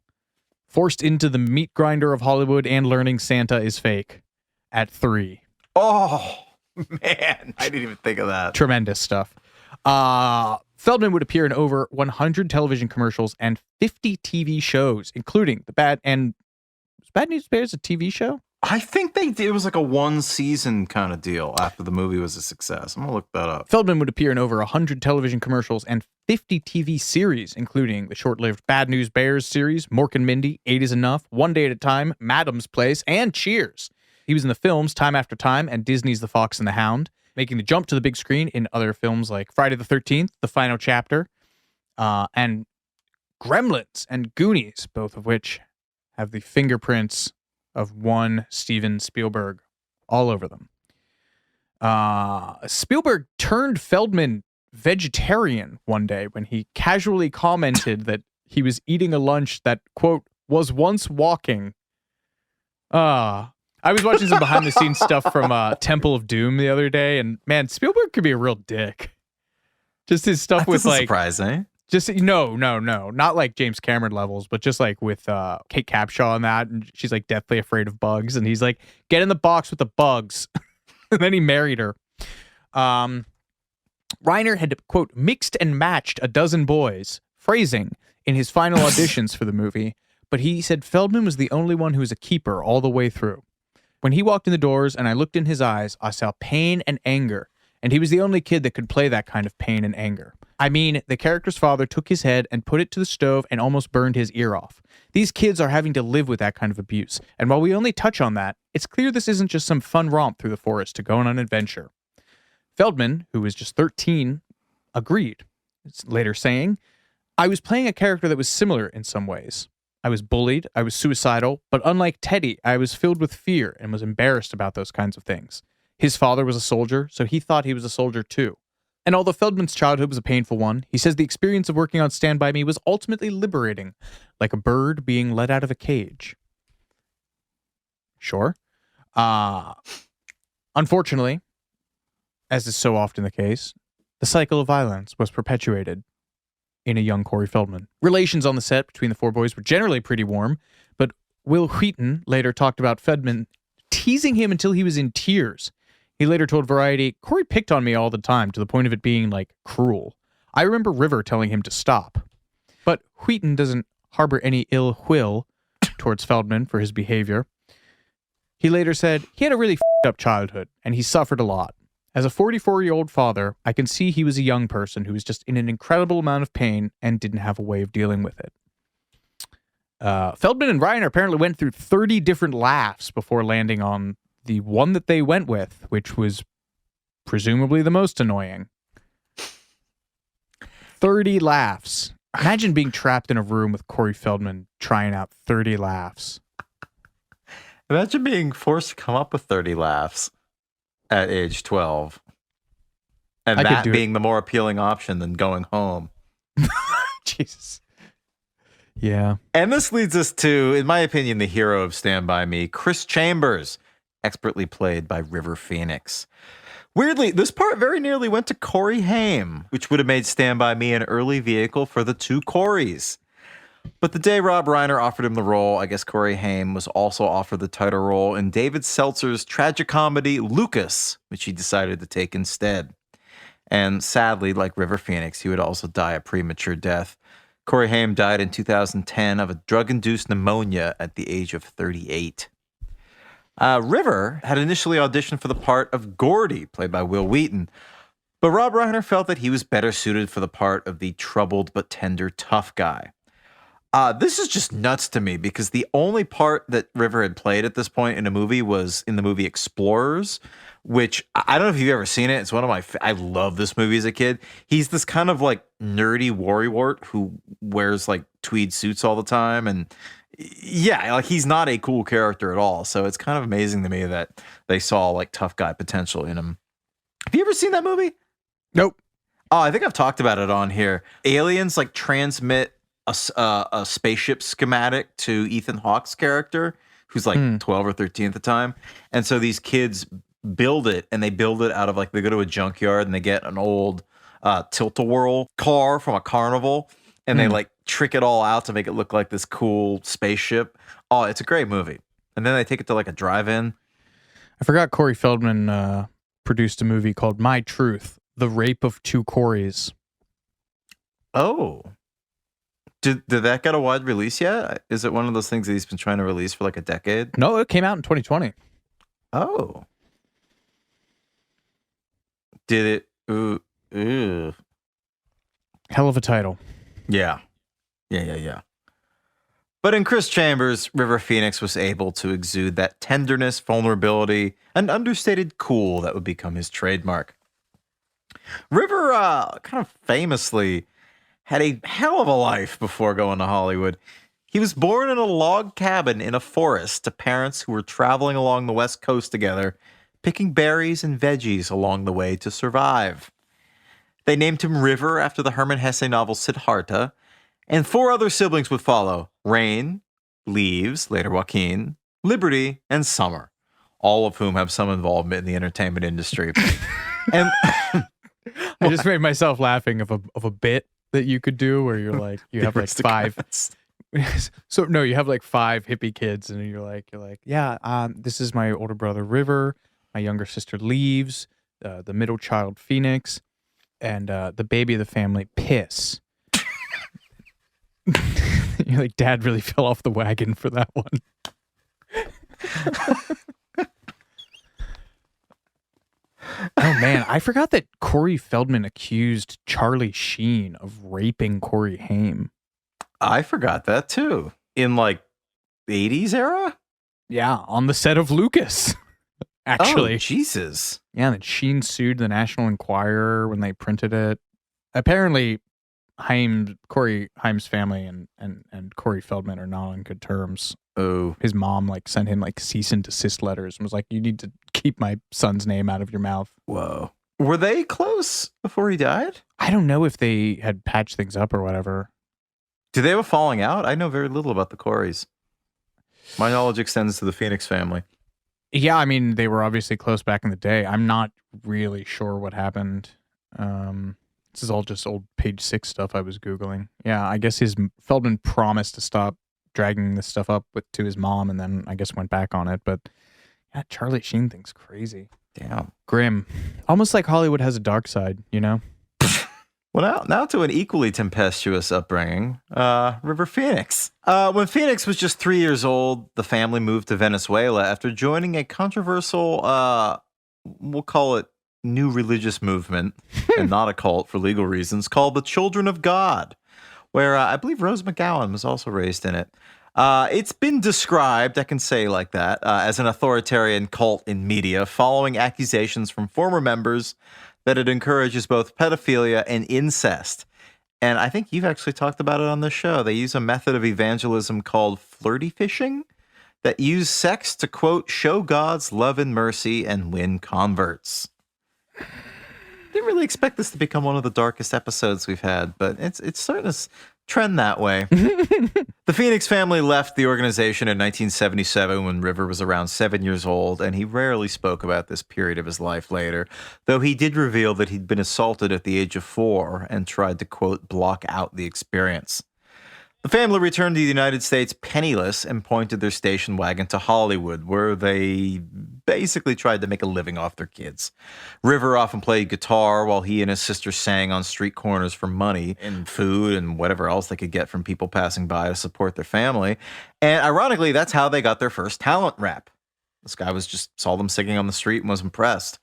forced into the meat grinder of Hollywood and learning Santa is fake at 3. Oh, man. I didn't even think of that. Tremendous stuff. Feldman would appear in over 100 television commercials and 50 TV shows, including was Bad News Bears a TV show? I think it was like a 1-season kind of deal after the movie was a success. I'm going to look that up. Feldman would appear in over 100 television commercials and 50 TV series, including the short-lived Bad News Bears series, Mork and Mindy, 8 is Enough, One Day at a Time, Madam's Place, and Cheers. He was in the films Time After Time and Disney's The Fox and the Hound, making the jump to the big screen in other films like Friday the 13th, The Final Chapter, and Gremlins and Goonies, both of which have the fingerprints of one Steven Spielberg all over them. Spielberg turned Feldman vegetarian one day when he casually commented that he was eating a lunch that, quote, was once walking. I was watching some behind the scenes stuff from Temple of Doom the other day, and man, Spielberg could be a real dick. Just his stuff with like surprising. Just no, not like James Cameron levels, but just like with Kate Capshaw and that, and she's like deathly afraid of bugs, and he's like, get in the box with the bugs, and then he married her. Reiner had, quote, mixed and matched a dozen boys, phrasing, in his final auditions for the movie, but he said Feldman was the only one who was a keeper all the way through. When he walked in the doors and I looked in his eyes, I saw pain and anger, and he was the only kid that could play that kind of pain and anger. I mean, the character's father took his head and put it to the stove and almost burned his ear off. These kids are having to live with that kind of abuse, and while we only touch on that, it's clear this isn't just some fun romp through the forest to go on an adventure. Feldman, who was just 13, agreed, later saying, I was playing a character that was similar in some ways. I was bullied, I was suicidal, but unlike Teddy, I was filled with fear and was embarrassed about those kinds of things. His father was a soldier, so he thought he was a soldier too. And although Feldman's childhood was a painful one, he says the experience of working on Stand By Me was ultimately liberating, like a bird being let out of a cage. Sure. Unfortunately, as is so often the case, the cycle of violence was perpetuated in a young Corey Feldman. Relations on the set between the 4 boys were generally pretty warm, but Will Wheaton later talked about Feldman teasing him until he was in tears. He later told Variety, Corey picked on me all the time to the point of it being, like, cruel. I remember River telling him to stop. But Wheaton doesn't harbor any ill will towards Feldman for his behavior. He later said, he had a really f***ed up childhood, and he suffered a lot. As a 44-year-old father, I can see he was a young person who was just in an incredible amount of pain and didn't have a way of dealing with it. Feldman and Reiner apparently went through 30 different laughs before landing on the one that they went with, which was presumably the most annoying. 30 laughs. Imagine being trapped in a room with Corey Feldman trying out 30 laughs. Imagine being forced to come up with 30 laughs at age 12. And that being the more appealing option than going home. Jesus. Yeah. And this leads us to, in my opinion, the hero of Stand By Me, Chris Chambers, expertly played by River Phoenix. Weirdly, this part very nearly went to Corey Haim, which would have made Stand By Me an early vehicle for the 2 Coreys. But the day Rob Reiner offered him the role, I guess Corey Haim was also offered the title role in David Seltzer's tragicomedy Lucas, which he decided to take instead. And sadly, like River Phoenix, he would also die a premature death. Corey Haim died in 2010 of a drug-induced pneumonia at the age of 38. River had initially auditioned for the part of Gordy, played by Will Wheaton, but Rob Reiner felt that he was better suited for the part of the troubled but tender tough guy. This is just nuts to me because the only part that River had played at this point in a movie was in the movie Explorers, which I don't know if you've ever seen it. It's one of my, I love this movie as a kid. He's this kind of like nerdy worrywart who wears like tweed suits all the time. And Yeah, like he's not a cool character at all. So it's kind of amazing to me that they saw like tough guy potential in him. Have you ever seen that movie? Nope. Oh, I think I've talked about it on here. Aliens like transmit a spaceship schematic to Ethan Hawke's character, who's like 12 or 13 at the time. And so these kids build it, and they build it out of like, they go to a junkyard and they get an old tilt-a-whirl car from a carnival, and they like trick it all out to make it look like this cool spaceship. Oh, it's a great movie. And then they take it to like a drive-in. I forgot Corey Feldman produced a movie called My Truth, The Rape of Two Coreys. Oh. Did that get a wide release yet? Is it one of those things that he's been trying to release for like a decade? No, it came out in 2020. Oh. Did it? Ooh. Hell of a title. Yeah. But in Chris Chambers, River Phoenix was able to exude that tenderness, vulnerability, and understated cool that would become his trademark. River kind of famously had a hell of a life before going to Hollywood. He was born in a log cabin in a forest to parents who were traveling along the West Coast together, picking berries and veggies along the way to survive. They named him River after the Hermann Hesse novel Siddhartha, and 4 other siblings would follow: Rain, Leaves, later Joaquin, Liberty, and Summer, all of whom have some involvement in the entertainment industry. And I just made myself laughing of a bit that you could do where you're like, you have like 5. So no, you have like 5 hippie kids, and you're like, yeah, this is my older brother River, my younger sister Leaves, the middle child Phoenix, and the baby of the family Piss. You're like, Dad really fell off the wagon for that one. Oh man, I forgot that Corey Feldman accused Charlie Sheen of raping Corey Haim. I forgot that too. In like the 80s era? Yeah, on the set of Lucas. Actually. Oh, Jesus. Yeah, and then Sheen sued the National Enquirer when they printed it. Apparently, Corey Haim's family and Corey Feldman are not on good terms. Oh. His mom like sent him like cease and desist letters and was like, you need to keep my son's name out of your mouth. Whoa. Were they close before he died? I don't know if they had patched things up or whatever. Did they have a falling out? I know very little about the Coreys. My knowledge extends to the Phoenix family. Yeah, I mean, they were obviously close back in the day. I'm not really sure what happened. This is all just old Page 6 stuff I was Googling. Yeah, I guess Feldman promised to stop dragging this stuff up to his mom, and then I guess went back on it. But yeah, Charlie Sheen thing's crazy. Damn. Grim. Almost like Hollywood has a dark side, you know? Well, now to an equally tempestuous upbringing, River Phoenix. When Phoenix was just 3 years old, the family moved to Venezuela after joining a controversial, we'll call it new religious movement, and not a cult for legal reasons, called the Children of God, where I believe Rose McGowan was also raised in it. It's been described, I can say like that, as an authoritarian cult in media, following accusations from former members that it encourages both pedophilia and incest. And I think you've actually talked about it on this show. They use a method of evangelism called flirty fishing that use sex to, quote, show God's love and mercy and win converts. Didn't really expect this to become one of the darkest episodes we've had, but it's starting to trend that way. The Phoenix family left the organization in 1977 when River was around 7 years old, and he rarely spoke about this period of his life later, though he did reveal that he'd been assaulted at the age of 4 and tried to, quote, block out the experience. The family returned to the United States penniless and pointed their station wagon to Hollywood, where they basically tried to make a living off their kids. River often played guitar while he and his sister sang on street corners for money and food and whatever else they could get from people passing by to support their family. And ironically, that's how they got their first talent rap. This guy saw them singing on the street and was impressed.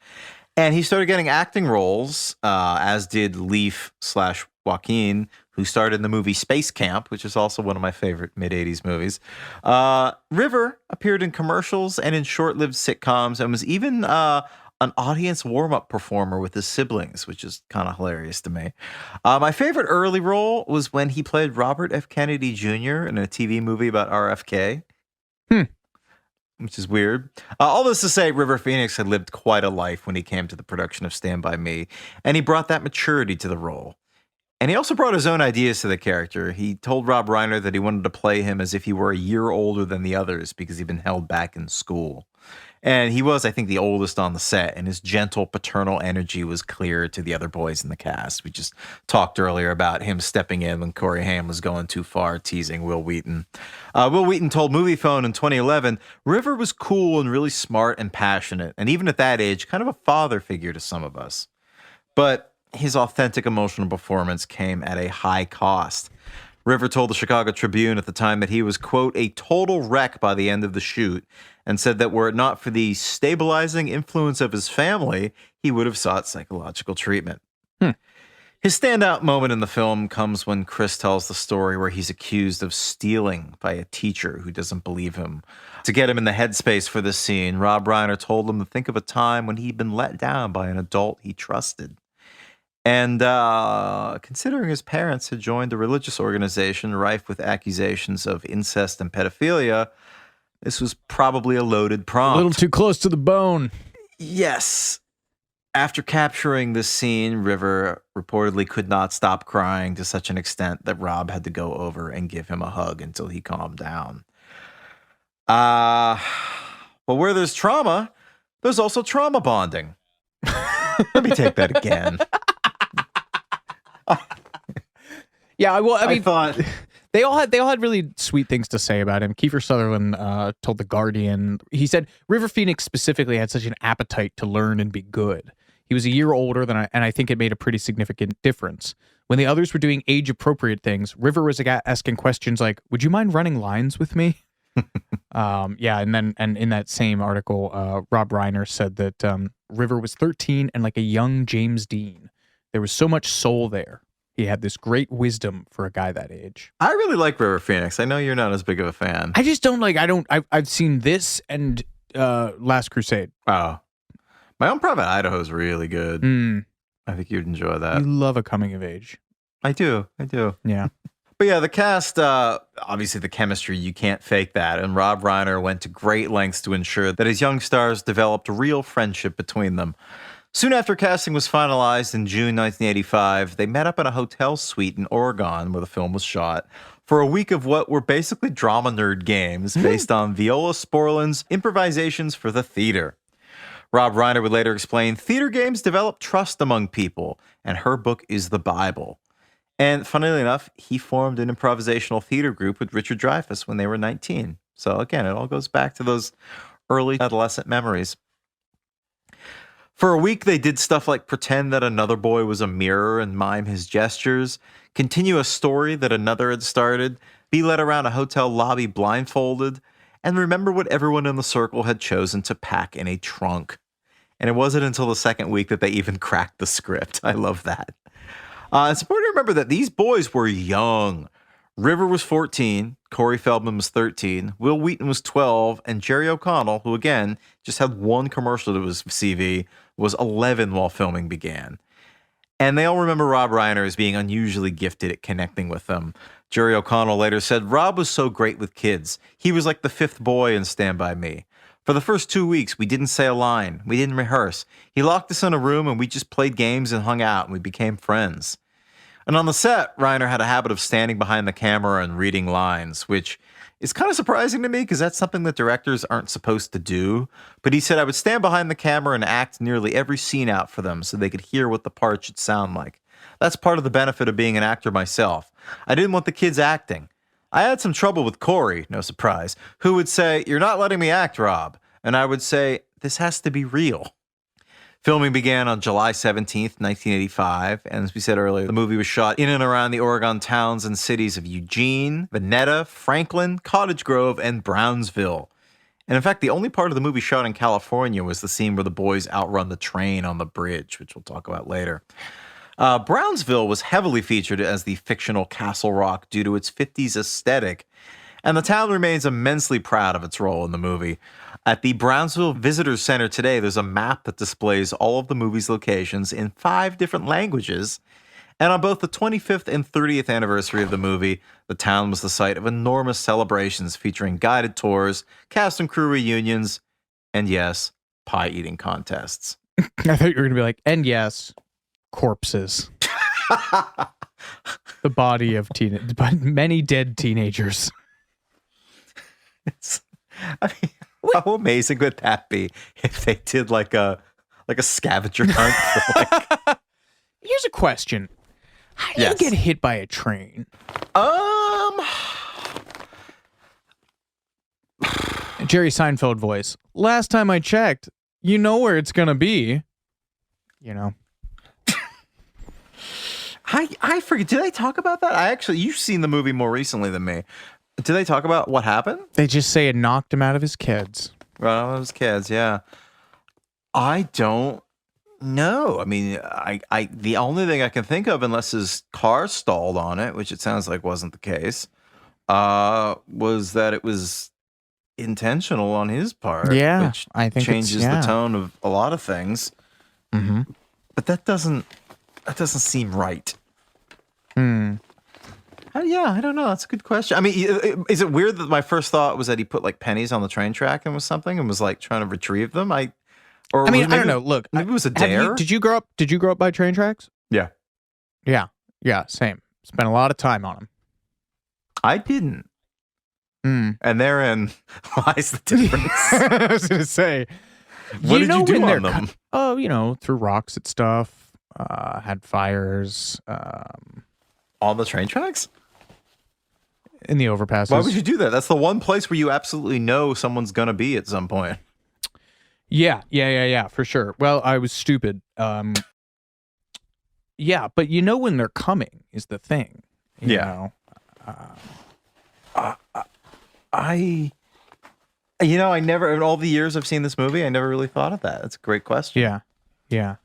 And he started getting acting roles, as did Leaf/Joaquin, who starred in the movie Space Camp, which is also one of my favorite mid-'80s movies. River appeared in commercials and in short-lived sitcoms and was even an audience warm-up performer with his siblings, which is kind of hilarious to me. My favorite early role was when he played Robert F. Kennedy Jr. in a TV movie about RFK. Which is weird. All this to say, River Phoenix had lived quite a life when he came to the production of Stand By Me, and he brought that maturity to the role. And he also brought his own ideas to the character. He told Rob Reiner that he wanted to play him as if he were a year older than the others because he'd been held back in school. And he was, I think, the oldest on the set, and his gentle paternal energy was clear to the other boys in the cast. We just talked earlier about him stepping in when Corey Haim was going too far, teasing Will Wheaton. Will Wheaton told MoviePhone in 2011, River was cool and really smart and passionate, and even at that age, kind of a father figure to some of us. But his authentic emotional performance came at a high cost. River told the Chicago Tribune at the time that he was, quote, a total wreck by the end of the shoot, and said that were it not for the stabilizing influence of his family, he would have sought psychological treatment. His standout moment in the film comes when Chris tells the story where he's accused of stealing by a teacher who doesn't believe him. To get him in the headspace for this scene, Rob Reiner told him to think of a time when he'd been let down by an adult he trusted. And considering his parents had joined a religious organization rife with accusations of incest and pedophilia, this was probably a loaded prompt. A little too close to the bone. Yes. After capturing this scene, River reportedly could not stop crying to such an extent that Rob had to go over and give him a hug until he calmed down. But where there's trauma, there's also trauma bonding. Let me take that again. Yeah, well, I mean, thought they all had really sweet things to say about him. Kiefer Sutherland told The Guardian, he said River Phoenix specifically had such an appetite to learn and be good. He was a year older than and I think it made a pretty significant difference. When the others were doing age-appropriate things, River was asking questions like, "Would you mind running lines with me?" Yeah, and in that same article, Rob Reiner said that River was 13 and like a young James Dean. There was so much soul there. He had this great wisdom for a guy that age. I really like River Phoenix. I know you're not as big of a fan. I just don't like. I've seen this and Last Crusade. Oh, My Own Private Idaho is really good. I think you'd enjoy that. You love a coming of age. I do. Yeah. But yeah, the cast, obviously the chemistry, you can't fake that. And Rob Reiner went to great lengths to ensure that his young stars developed real friendship between them. Soon after casting was finalized in June 1985, they met up in a hotel suite in Oregon where the film was shot for a week of what were basically drama nerd games based on Viola Sporland's improvisations for the theater. Rob Reiner would later explain, theater games develop trust among people, and her book is the Bible. And funnily enough, he formed an improvisational theater group with Richard Dreyfuss when they were 19. So again, it all goes back to those early adolescent memories. For a week, they did stuff like pretend that another boy was a mirror and mime his gestures, continue a story that another had started, be led around a hotel lobby blindfolded, and remember what everyone in the circle had chosen to pack in a trunk. And it wasn't until the second week that they even cracked the script. I love that. It's important to remember that these boys were young. River was 14, Corey Feldman was 13, Will Wheaton was 12, and Jerry O'Connell, who again just had one commercial to his CV, was 11 while filming began. And they all remember Rob Reiner as being unusually gifted at connecting with them. Jerry O'Connell later said, Rob was so great with kids. He was like the fifth boy in Stand By Me. For the first 2 weeks, we didn't say a line. We didn't rehearse. He locked us in a room and we just played games and hung out and we became friends. And on the set, Reiner had a habit of standing behind the camera and reading lines, which is kind of surprising to me because that's something that directors aren't supposed to do. But he said I would stand behind the camera and act nearly every scene out for them so they could hear what the part should sound like. That's part of the benefit of being an actor myself. I didn't want the kids acting. I had some trouble with Corey, no surprise, who would say, "You're not letting me act, Rob." And I would say, "This has to be real." Filming began on July 17th, 1985, and as we said earlier, the movie was shot in and around the Oregon towns and cities of Eugene, Veneta, Franklin, Cottage Grove, and Brownsville. And in fact, the only part of the movie shot in California was the scene where the boys outrun the train on the bridge, which we'll talk about later. Brownsville was heavily featured as the fictional Castle Rock due to its 50s aesthetic, And the town remains immensely proud of its role in the movie. At the Brownsville Visitors Center today, there's a map that displays all of the movie's locations in 5 different languages. And on both the 25th and 30th anniversary of the movie, the town was the site of enormous celebrations featuring guided tours, cast and crew reunions, and yes, pie eating contests. I thought you were going to be like, and yes, corpses. The body of many dead teenagers. I mean, how amazing would that be if they did like a scavenger hunt for like... Here's a question. How do you get hit by a train? Jerry Seinfeld voice. Last time I checked, you know where it's gonna be. You know. I forget. Did I talk about that? You've seen the movie more recently than me. Did they talk about what happened? They just say it knocked him out of his kids. Right, out of his kids, yeah. I don't know. I mean, I the only thing I can think of, unless his car stalled on it, which it sounds like wasn't the case, was that it was intentional on his part. Yeah, which I think changes the tone of a lot of things. Mm-hmm. But that doesn't seem right. Yeah, I don't know. That's a good question. I mean, is it weird that my first thought was that he put like pennies on the train track and was something and was like trying to retrieve them? I don't know. Look, maybe it was a dare. Did you grow up by train tracks? Yeah. Yeah. Same. Spent a lot of time on them. I didn't. And therein lies the difference. I was going to say. What did you do on them? Threw rocks at stuff. Had fires. On the train tracks? In the overpasses. Why would you do that? That's the one place where you absolutely know someone's going to be at some point. Yeah, for sure. Well, I was stupid. Yeah, but you know when they're coming is the thing. You know? I never, in all the years I've seen this movie, I never really thought of that. That's a great question. Yeah.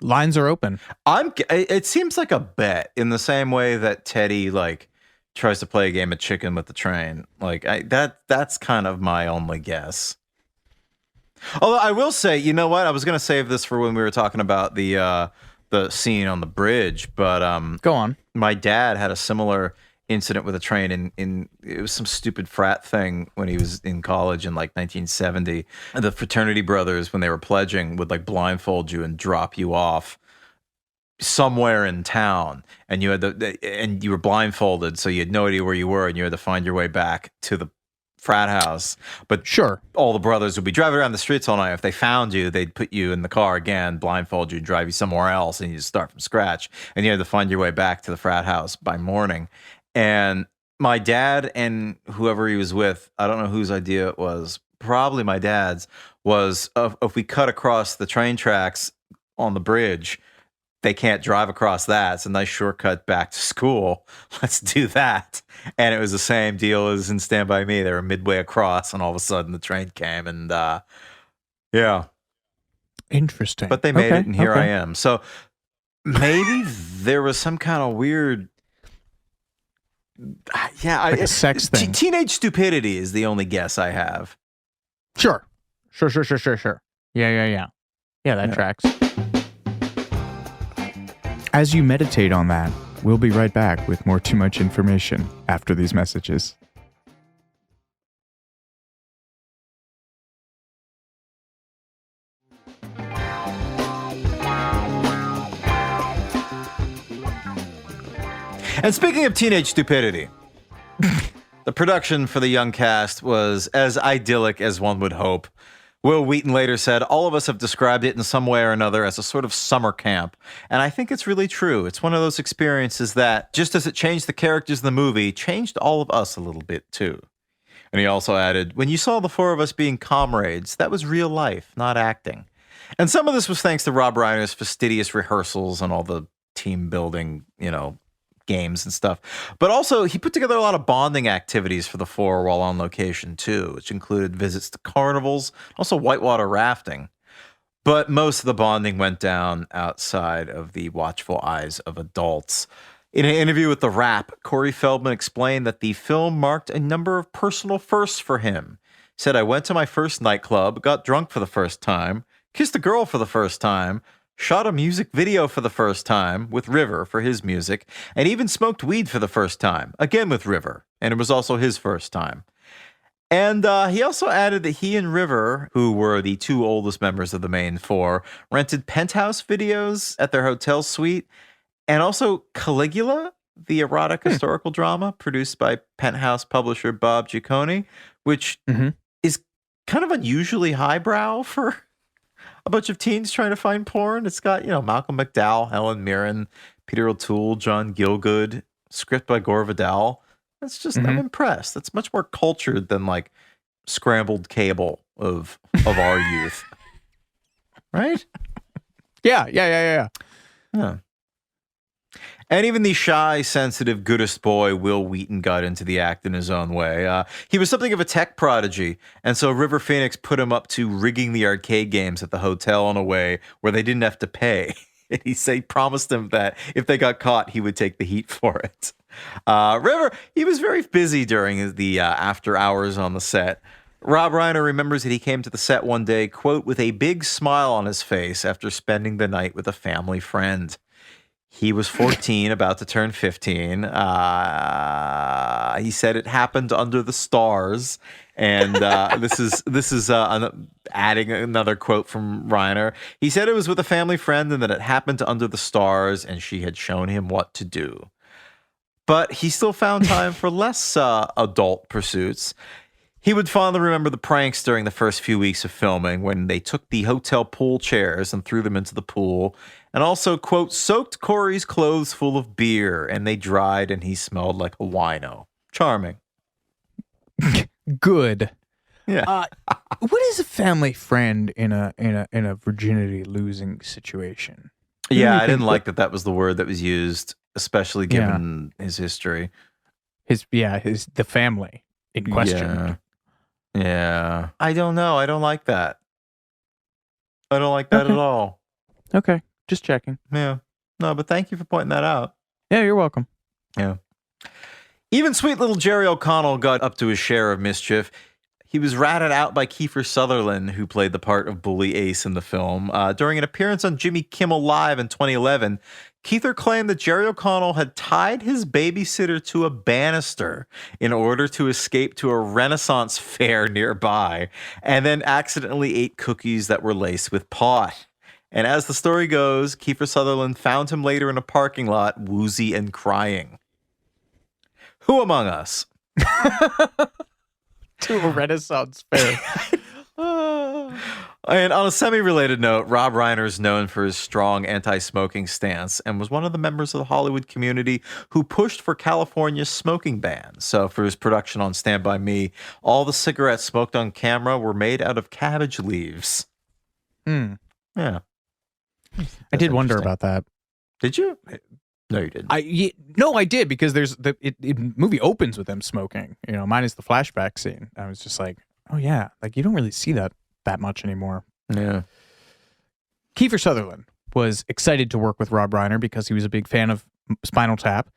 Lines are open. It seems like a bet in the same way that Teddy like tries to play a game of chicken with the train. Like that's kind of my only guess. Although I will say, you know what? I was going to save this for when we were talking about the scene on the bridge, but go on. My dad had a similar incident with a train in it was some stupid frat thing when he was in college in like 1970. The fraternity brothers, when they were pledging, would like blindfold you and drop you off somewhere in town, and you had and you were blindfolded, so you had no idea where you were, and you had to find your way back to the frat house. But sure, all the brothers would be driving around the streets all night. If they found you, they'd put you in the car again, blindfold you, drive you somewhere else, and you start from scratch. And you had to find your way back to the frat house by morning. And my dad and whoever he was with, I don't know whose idea it was, probably my dad's, was if we cut across the train tracks on the bridge, they can't drive across that. It's a nice shortcut back to school. Let's do that. And it was the same deal as in Stand By Me. They were midway across, and all of a sudden the train came, and yeah. Interesting. But they made it, and here I am. So maybe there was some kind of weird... Yeah, like a sex thing. Teenage stupidity is the only guess I have. Sure. Yeah, that tracks. As you meditate on that, we'll be right back with more Too Much Information after these messages. And speaking of teenage stupidity, the production for the young cast was as idyllic as one would hope. Will Wheaton later said, all of us have described it in some way or another as a sort of summer camp. And I think it's really true. It's one of those experiences that, just as it changed the characters in the movie, changed all of us a little bit too. And he also added, when you saw the 4 of us being comrades, that was real life, not acting. And some of this was thanks to Rob Reiner's fastidious rehearsals and all the team building, games and stuff. But also, he put together a lot of bonding activities for the 4 while on location, too, which included visits to carnivals, also whitewater rafting. But most of the bonding went down outside of the watchful eyes of adults. In an interview with The Wrap, Corey Feldman explained that the film marked a number of personal firsts for him. He said, I went to my first nightclub, got drunk for the first time, kissed a girl for the first time, shot a music video for the first time with River for his music, and even smoked weed for the first time, again with River, and it was also his first time. And he also added that he and River, who were the two oldest members of the main four, rented penthouse videos at their hotel suite, and also Caligula, the erotic historical drama produced by Penthouse publisher Bob Giacone, which is kind of unusually highbrow for a bunch of teens trying to find porn. It's got, Malcolm McDowell, Helen Mirren, Peter O'Toole, John Gielgud, script by Gore Vidal. That's just, I'm impressed. That's much more cultured than like scrambled cable of our youth. Right? Yeah. Yeah. And even the shy, sensitive, goodest boy, Will Wheaton, got into the act in his own way. He was something of a tech prodigy, and so River Phoenix put him up to rigging the arcade games at the hotel in a way where they didn't have to pay. And he promised them that if they got caught, he would take the heat for it. River, he was very busy during the after hours on the set. Rob Reiner remembers that he came to the set one day, quote, with a big smile on his face after spending the night with a family friend. He was 14, about to turn 15. He said it happened under the stars. And this is adding another quote from Reiner. He said it was with a family friend and that it happened under the stars and she had shown him what to do. But he still found time for less adult pursuits. He would fondly remember the pranks during the first few weeks of filming when they took the hotel pool chairs and threw them into the pool, and also, quote, soaked Corey's clothes full of beer, and they dried and he smelled like a wino. Charming. Good. Yeah. What is a family friend in a virginity losing situation? Yeah, I didn't like that was the word that was used, especially given his history. The family in question. Yeah. I don't know. I don't like that. I don't like that at all. Okay. Just checking. Yeah. No, but thank you for pointing that out. Yeah, you're welcome. Yeah. Even sweet little Jerry O'Connell got up to his share of mischief. He was ratted out by Kiefer Sutherland, who played the part of Bully Ace in the film. During an appearance on Jimmy Kimmel Live in 2011, Kiefer claimed that Jerry O'Connell had tied his babysitter to a banister in order to escape to a Renaissance fair nearby, and then accidentally ate cookies that were laced with pot. And as the story goes, Kiefer Sutherland found him later in a parking lot, woozy and crying. Who among us? To a Renaissance fair. And on a semi-related note, Rob Reiner is known for his strong anti-smoking stance and was one of the members of the Hollywood community who pushed for California's smoking ban. So for his production on Stand By Me, all the cigarettes smoked on camera were made out of cabbage leaves. Yeah. That's I did wonder about that. Did you? No, you didn't. No, I did, because there's the movie opens with them smoking. Minus the flashback scene. I was just like, oh yeah, like you don't really see that much anymore. Yeah. Kiefer Sutherland was excited to work with Rob Reiner because he was a big fan of Spinal Tap,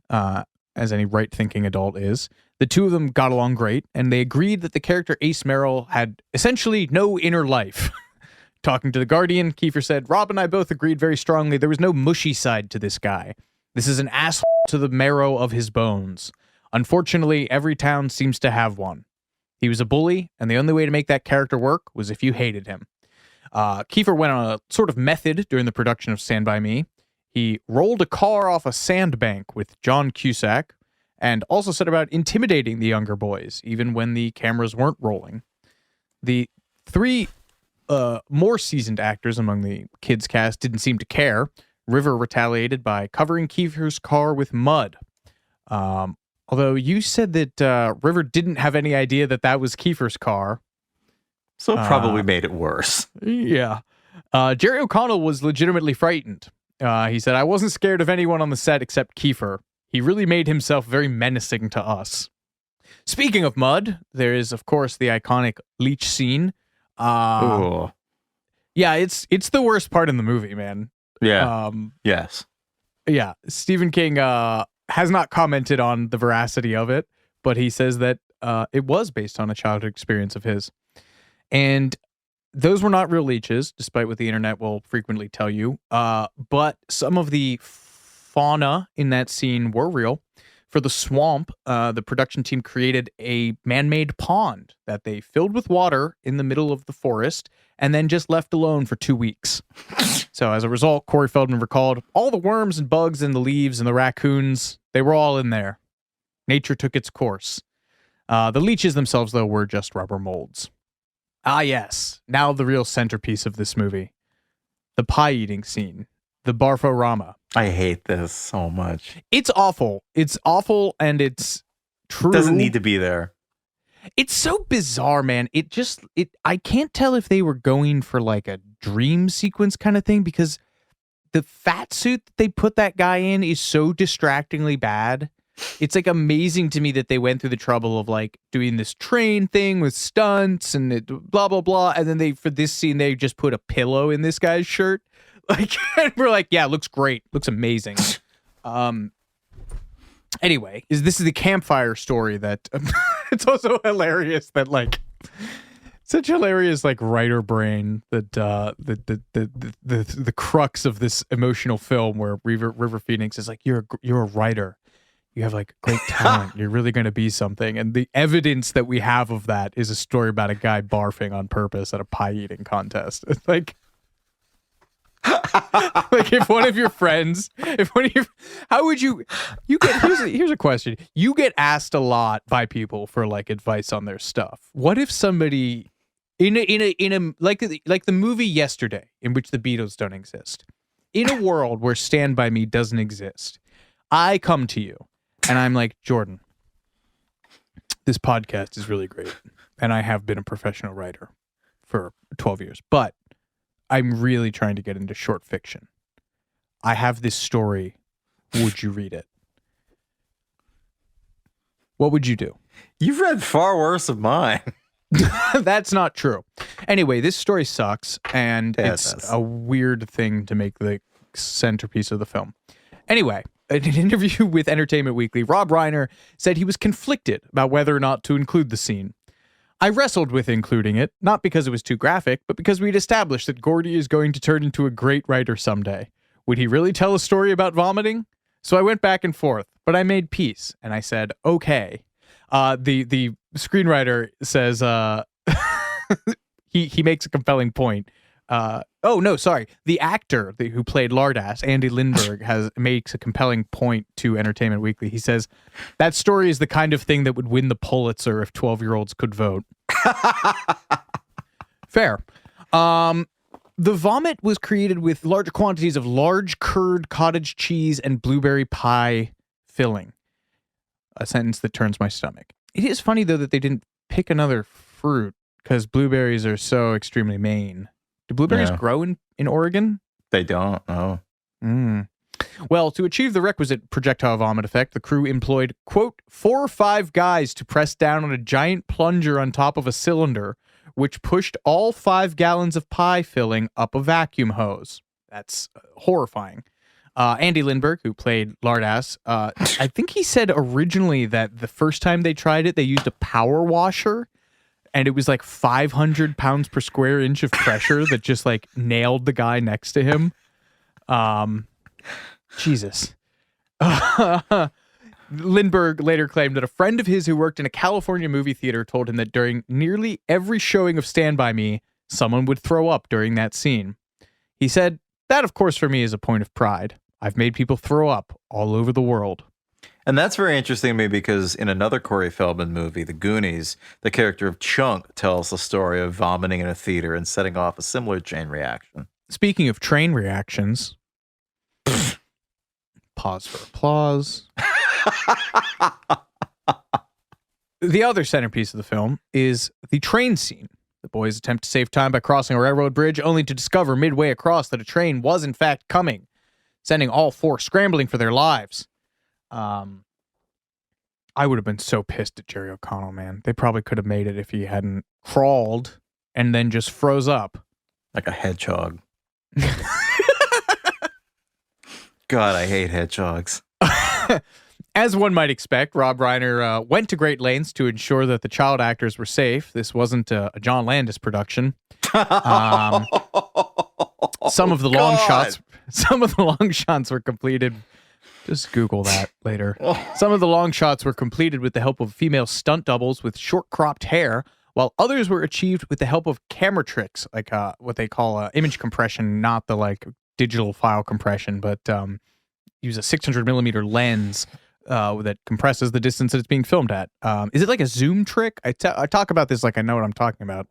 as any right-thinking adult is. The two of them got along great, and they agreed that the character Ace Merrill had essentially no inner life. Talking to The Guardian, Kiefer said, Rob and I both agreed very strongly there was no mushy side to this guy. This is an asshole to the marrow of his bones. Unfortunately, every town seems to have one. He was a bully, and the only way to make that character work was if you hated him. Kiefer went on a sort of method during the production of Stand By Me. He rolled a car off a sandbank with John Cusack, and also set about intimidating the younger boys, even when the cameras weren't rolling. The three more seasoned actors among the kids cast didn't seem to care. River retaliated by covering Kiefer's car with mud. Although you said that River didn't have any idea that was Kiefer's car. So it probably made it worse. Yeah. Jerry O'Connell was legitimately frightened. He said, I wasn't scared of anyone on the set except Kiefer. He really made himself very menacing to us. Speaking of mud, there is, of course, the iconic leech scene. Yeah, it's the worst part in the movie, man. Yeah. Yes. Yeah, Stephen King has not commented on the veracity of it, but he says that it was based on a childhood experience of his. And those were not real leeches, despite what the internet will frequently tell you. But some of the fauna in that scene were real. For the swamp, the production team created a man-made pond that they filled with water in the middle of the forest and then just left alone for 2 weeks. So as a result, Corey Feldman recalled all the worms and bugs and the leaves and the raccoons, they were all in there. Nature took its course. The leeches themselves, though, were just rubber molds. Ah, yes. Now the real centerpiece of this movie. The pie-eating scene. The Barforama. I hate this so much. It's awful. It's awful, and it's true. It doesn't need to be there. It's so bizarre, man. I can't tell if they were going for like a dream sequence kind of thing, because the fat suit that they put that guy in is so distractingly bad. It's like amazing to me that they went through the trouble of like doing this train thing with stunts and blah, blah, blah. And then for this scene, they just put a pillow in this guy's shirt. Like, and we're like, yeah, it looks great. Looks amazing. Anyway, this is the campfire story that it's also hilarious that like such hilarious like writer brain that the crux of this emotional film where River Phoenix is like, you're a writer. You have like great talent. You're really going to be something. And the evidence that we have of that is a story about a guy barfing on purpose at a pie eating contest. It's like, like if one of your friends, how would you get, here's a question. You get asked a lot by people for like advice on their stuff. What if somebody in a like the movie Yesterday, in which the Beatles don't exist, in a world where Stand By Me doesn't exist, I come to you and I'm like, Jordan, this podcast is really great. And I have been a professional writer for 12 years, but I'm really trying to get into short fiction. I have this story. Would you read it? What would you do? You've read far worse of mine. That's not true. Anyway, this story sucks, and it's a weird thing to make the centerpiece of the film. Anyway, in an interview with Entertainment Weekly, Rob Reiner said he was conflicted about whether or not to include the scene. I wrestled with including it, not because it was too graphic, but because we'd established that Gordy is going to turn into a great writer someday. Would he really tell a story about vomiting? So I went back and forth, but I made peace, and I said, okay. The screenwriter says he makes a compelling point. The actor who played Lardass, Andy Lindbergh, makes a compelling point to Entertainment Weekly. He says, that story is the kind of thing that would win the Pulitzer if 12-year-olds could vote. Fair. The vomit was created with large quantities of large curd, cottage cheese, and blueberry pie filling. A sentence that turns my stomach. It is funny, though, that they didn't pick another fruit, because blueberries are so extremely Maine. Do blueberries grow in Oregon? They don't, no. Well, to achieve the requisite projectile vomit effect, the crew employed, quote, 4 or 5 guys to press down on a giant plunger on top of a cylinder, which pushed all 5 gallons of pie filling up a vacuum hose. That's horrifying. Andy Lindbergh, who played Lardass, I think he said originally that the first time they tried it, they used a power washer, and it was like 500 pounds per square inch of pressure that just like nailed the guy next to him. Jesus. Lindbergh later claimed that a friend of his who worked in a California movie theater told him that during nearly every showing of Stand By Me, someone would throw up during that scene. He said, that, of course, for me is a point of pride. I've made people throw up all over the world. And that's very interesting to me because in another Corey Feldman movie, The Goonies, the character of Chunk tells the story of vomiting in a theater and setting off a similar chain reaction. Speaking of train reactions, pause for applause. The other centerpiece of the film is the train scene. The boys attempt to save time by crossing a railroad bridge, only to discover midway across that a train was in fact coming, sending all 4 scrambling for their lives. I would have been so pissed at Jerry O'Connell, man. They probably could have made it if he hadn't crawled and then just froze up. Like a hedgehog. God, I hate hedgehogs. As one might expect, Rob Reiner went to great lengths to ensure that the child actors were safe. This wasn't a John Landis production. Some of the long shots were completed. Just Google that later. Some of the long shots were completed with the help of female stunt doubles with short cropped hair, while others were achieved with the help of camera tricks, like what they call image compression, not the like digital file compression, but use a 600 millimeter lens that compresses the distance that it's being filmed at. Is it like a zoom trick? I talk about this like I know what I'm talking about.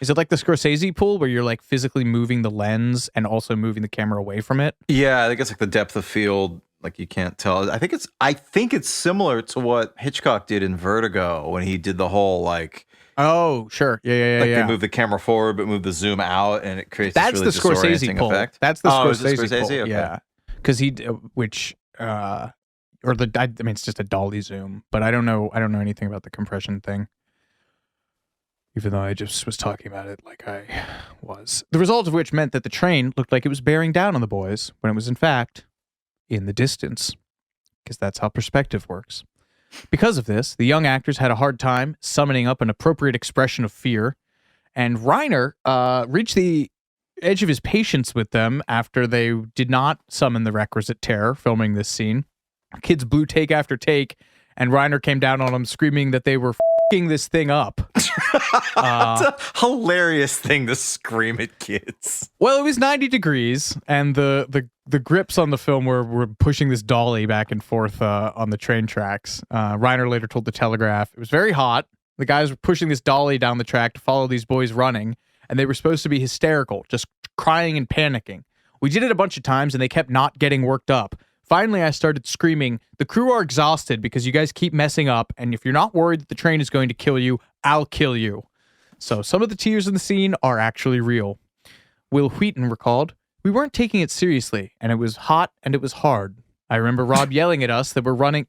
Is it like the Scorsese pull where you're like physically moving the lens and also moving the camera away from it? Yeah, I think it's like the depth of field. Like you can't tell. I think it's similar to what Hitchcock did in Vertigo when he did the whole like. Oh, sure. Yeah. They move the camera forward but move the zoom out, and it creates that's this really the Scorsese disorienting pull. effect. That's the Scorsese pull. Okay. Yeah, because it's just a dolly zoom, but I don't know anything about the compression thing. Even though I just was talking about it like I was. The result of which meant that the train looked like it was bearing down on the boys when it was in fact in the distance, because that's how perspective works. Because of this, the young actors had a hard time summoning up an appropriate expression of fear, and Reiner reached the edge of his patience with them after they did not summon the requisite terror filming this scene. Kids blew take after take, and Reiner came down on them screaming that they were f***ing this thing up. It's a hilarious thing to scream at kids. Well, it was 90 degrees, and the grips on the film were pushing this dolly back and forth on the train tracks. Reiner later told The Telegraph, it was very hot. The guys were pushing this dolly down the track to follow these boys running, and they were supposed to be hysterical, just crying and panicking. We did it a bunch of times, and they kept not getting worked up. Finally, I started screaming, the crew are exhausted because you guys keep messing up, and if you're not worried that the train is going to kill you, I'll kill you. So some of the tears in the scene are actually real. Will Wheaton recalled, we weren't taking it seriously, and it was hot and it was hard. I remember Rob yelling at us that we're ruining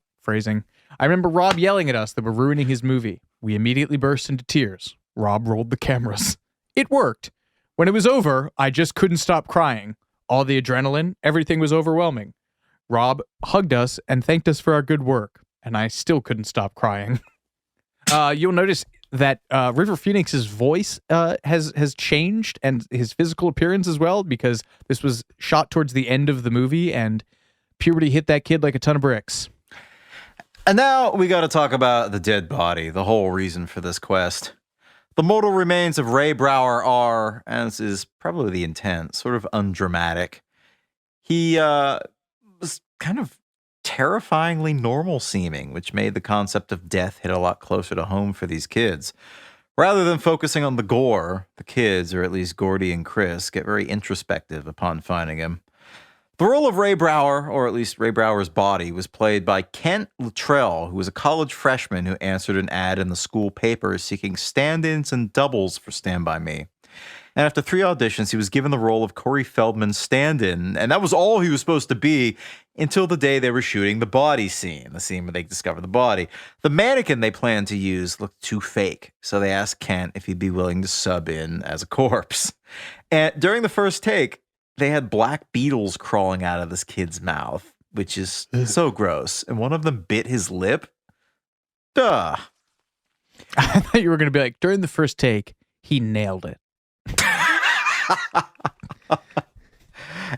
his movie. We immediately burst into tears. Rob rolled the cameras. It worked. When it was over, I just couldn't stop crying. All the adrenaline, everything was overwhelming. Rob hugged us and thanked us for our good work, and I still couldn't stop crying. You'll notice that River Phoenix's voice has changed, and his physical appearance as well, because this was shot towards the end of the movie, and puberty hit that kid like a ton of bricks. And now we got to talk about the dead body, the whole reason for this quest. The mortal remains of Ray Brower are, as is probably the intent, sort of undramatic. He was kind of terrifyingly normal seeming, which made the concept of death hit a lot closer to home for these kids. Rather than focusing on the gore, the kids, or at least Gordy and Chris, get very introspective upon finding him. The role of Ray Brower, or at least Ray Brower's body, was played by Kent Luttrell, who was a college freshman who answered an ad in the school paper seeking stand-ins and doubles for Stand By Me. And after 3 auditions, he was given the role of Corey Feldman's stand-in, and that was all he was supposed to be until the day they were shooting the body scene, the scene where they discover the body. The mannequin they planned to use looked too fake, so they asked Kent if he'd be willing to sub in as a corpse. And during the first take, they had black beetles crawling out of this kid's mouth, which is so gross. And one of them bit his lip. Duh. I thought you were going to be like, during the first take, he nailed it.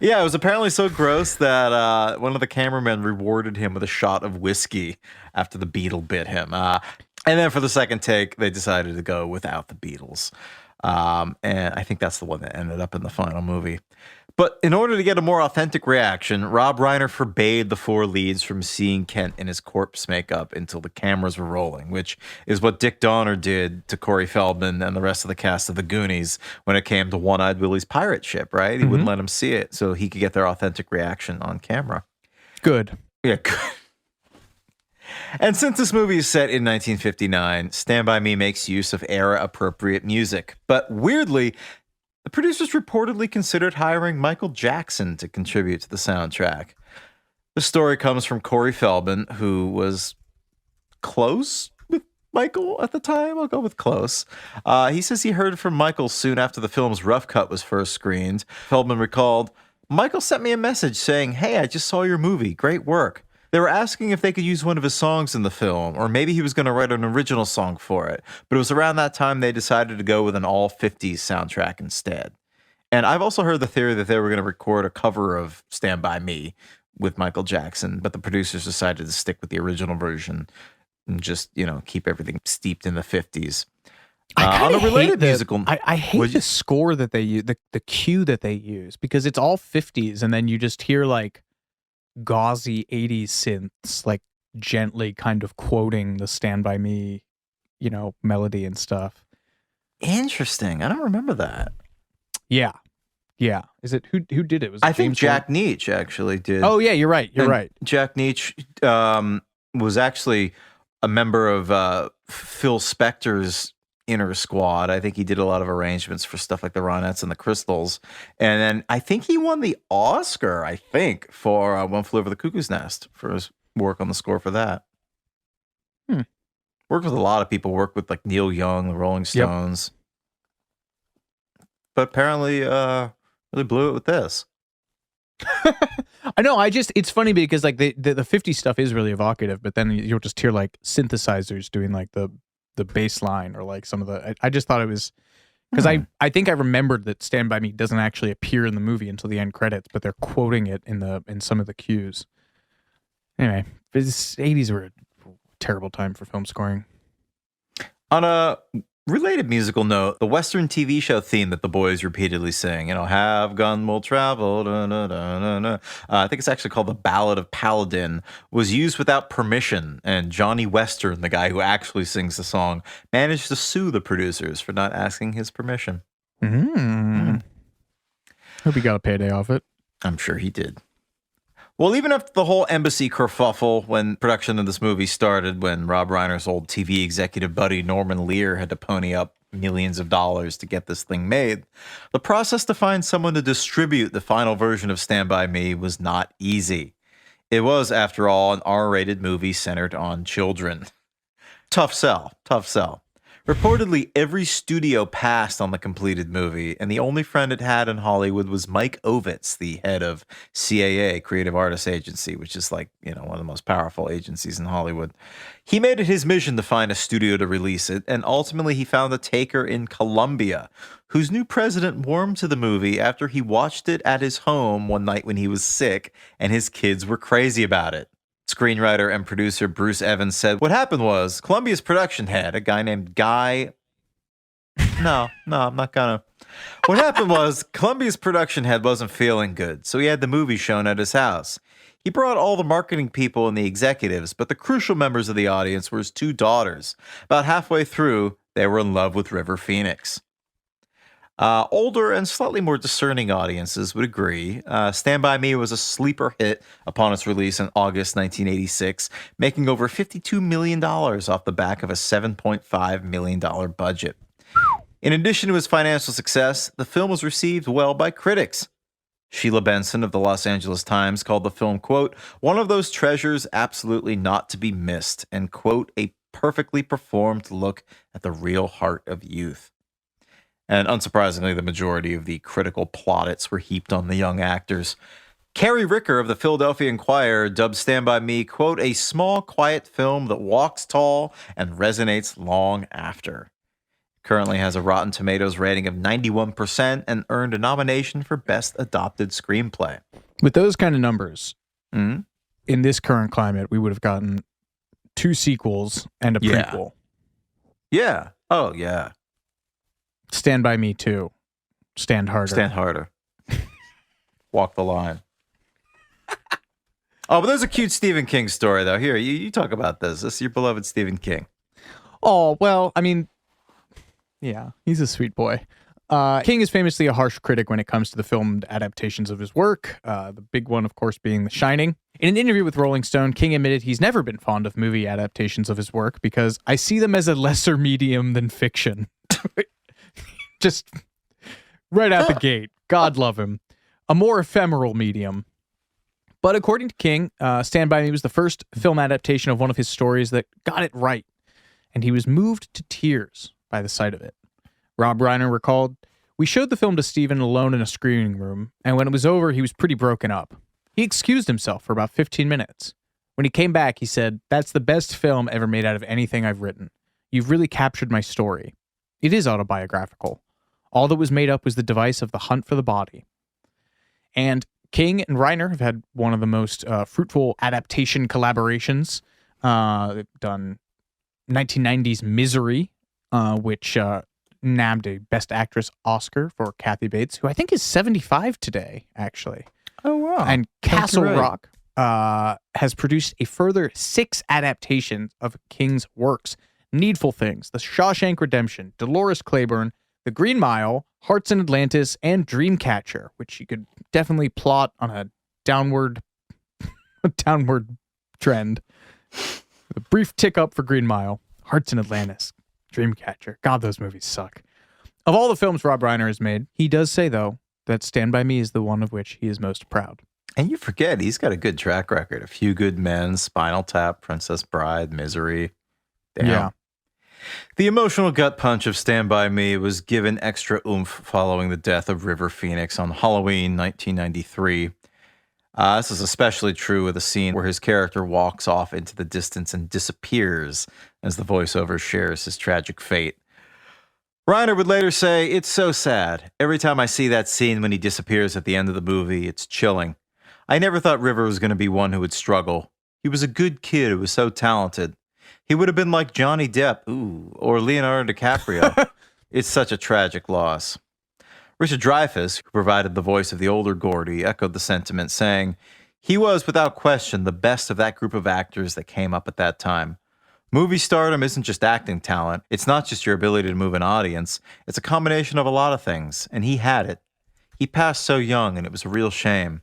Yeah, it was apparently so gross that one of the cameramen rewarded him with a shot of whiskey after the beetle bit him. And then for the second take, they decided to go without the beetles. And I think that's the one that ended up in the final movie. But in order to get a more authentic reaction, Rob Reiner forbade the 4 leads from seeing Kent in his corpse makeup until the cameras were rolling, which is what Dick Donner did to Corey Feldman and the rest of the cast of The Goonies when it came to One-Eyed Willie's pirate ship, right? He wouldn't let them see it so he could get their authentic reaction on camera. Good. Yeah, good. And since this movie is set in 1959, Stand By Me makes use of era-appropriate music. But weirdly, the producers reportedly considered hiring Michael Jackson to contribute to the soundtrack. The story comes from Corey Feldman, who was close with Michael at the time. I'll go with close. He says he heard from Michael soon after the film's rough cut was first screened. Feldman recalled, Michael sent me a message saying, "Hey, I just saw your movie. Great work." They were asking if they could use one of his songs in the film, or maybe he was going to write an original song for it. But it was around that time they decided to go with an all 50s soundtrack instead. And I've also heard the theory that they were going to record a cover of Stand By Me with Michael Jackson, but the producers decided to stick with the original version and just, keep everything steeped in the 50s. On a related musical, I hate the score that they use, the cue that they use, because it's all 50s, and then you just hear like gauzy 80s synths, like gently kind of quoting the Stand By Me, melody and stuff. Interesting. I don't remember that. Yeah. Is it who did it? Was it I think Jack Neach actually did. Oh yeah, you're right. Right. Jack Neach was actually a member of Phil Spector's inner squad. I think he did a lot of arrangements for stuff like the Ronettes and the Crystals. And then I think he won the Oscar, for One Flew Over the Cuckoo's Nest for his work on the score for that. Worked with a lot of people. Worked with like Neil Young, the Rolling Stones. Yep. But apparently really blew it with this. I know. It's funny because like the 50s stuff is really evocative, but then you'll just hear like synthesizers doing like the bass line or like some of the. I just thought it was because I think I remembered that Stand By Me doesn't actually appear in the movie until the end credits, but they're quoting it in some of the cues. Anyway, the 80s were a terrible time for film scoring. On a related musical note, the Western TV show theme that the boys repeatedly sing, "Have gun will travel," I think it's actually called The Ballad of Paladin, was used without permission, and Johnny Western, the guy who actually sings the song, managed to sue the producers for not asking his permission. Hope he got a payday off it. I'm sure he did. Well, even after the whole embassy kerfuffle when production of this movie started, when Rob Reiner's old TV executive buddy Norman Lear had to pony up millions of dollars to get this thing made, the process to find someone to distribute the final version of Stand By Me was not easy. It was, after all, an R-rated movie centered on children. Tough sell. Reportedly, every studio passed on the completed movie, and the only friend it had in Hollywood was Mike Ovitz, the head of CAA, Creative Artists Agency, which is like, one of the most powerful agencies in Hollywood. He made it his mission to find a studio to release it, and ultimately he found a taker in Columbia, whose new president warmed to the movie after he watched it at his home one night when he was sick, and his kids were crazy about it. Screenwriter and producer Bruce Evans said, "What happened was Columbia's production head, a guy named Guy..." No, I'm not gonna. What happened was Columbia's production head wasn't feeling good, so he had the movie shown at his house. He brought all the marketing people and the executives, but the crucial members of the audience were his two daughters. About halfway through, they were in love with River Phoenix. Older and slightly more discerning audiences would agree. Stand By Me was a sleeper hit upon its release in August 1986, making over $52 million off the back of a $7.5 million budget. In addition to its financial success, the film was received well by critics. Sheila Benson of the Los Angeles Times called the film, quote, "one of those treasures absolutely not to be missed," and, quote, "a perfectly performed look at the real heart of youth." And unsurprisingly, the majority of the critical plaudits were heaped on the young actors. Carrie Ricker of the Philadelphia Inquirer dubbed Stand By Me, quote, "a small, quiet film that walks tall and resonates long after." Currently has a Rotten Tomatoes rating of 91% and earned a nomination for Best Adopted Screenplay. With those kind of numbers, in this current climate, we would have gotten 2 sequels and a prequel. Yeah. Oh, yeah. Stand By Me 2. Stand Harder. Stand Harder. Walk the line. Oh, but there's a cute Stephen King story, though. Here, you talk about this. This is your beloved Stephen King. Oh, well, I mean, yeah, he's a sweet boy. King is famously a harsh critic when it comes to the filmed adaptations of his work, the big one, of course, being The Shining. In an interview with Rolling Stone, King admitted he's never been fond of movie adaptations of his work because I see them as a lesser medium than fiction. Just right out the gate. God love him. A more ephemeral medium. But according to King, Stand By Me was the first film adaptation of one of his stories that got it right, and he was moved to tears by the sight of it. Rob Reiner recalled, We showed the film to Steven alone in a screening room, and when it was over, he was pretty broken up. He excused himself for about 15 minutes. When he came back, he said, "That's the best film ever made out of anything I've written. You've really captured my story. It is autobiographical. All that was made up was the device of the hunt for the body." And King and Reiner have had one of the most fruitful adaptation collaborations. They've done 1990's Misery, which nabbed a Best Actress Oscar for Kathy Bates, who I think is 75 today, actually. Oh, wow. And Castle right. Rock has produced a further 6 adaptations of King's works. Needful Things, The Shawshank Redemption, Dolores Claiborne, The Green Mile, Hearts in Atlantis, and Dreamcatcher, which you could definitely plot on a downward trend. A brief tick up for Green Mile, Hearts in Atlantis, Dreamcatcher. God, those movies suck. Of all the films Rob Reiner has made, he does say, though, that Stand By Me is the one of which he is most proud. And you forget, he's got a good track record. A Few Good Men, Spinal Tap, Princess Bride, Misery. Damn. Yeah. The emotional gut punch of Stand By Me was given extra oomph following the death of River Phoenix on Halloween 1993. This is especially true with a scene where his character walks off into the distance and disappears as the voiceover shares his tragic fate. Reiner would later say, "It's so sad. Every time I see that scene when he disappears at the end of the movie, it's chilling. I never thought River was going to be one who would struggle. He was a good kid who was so talented. He would have been like Johnny Depp, or Leonardo DiCaprio. It's such a tragic loss." Richard Dreyfuss, who provided the voice of the older Gordy, echoed the sentiment, saying, "He was, without question, the best of that group of actors that came up at that time. Movie stardom isn't just acting talent. It's not just your ability to move an audience. It's a combination of a lot of things, and he had it. He passed so young, and it was a real shame."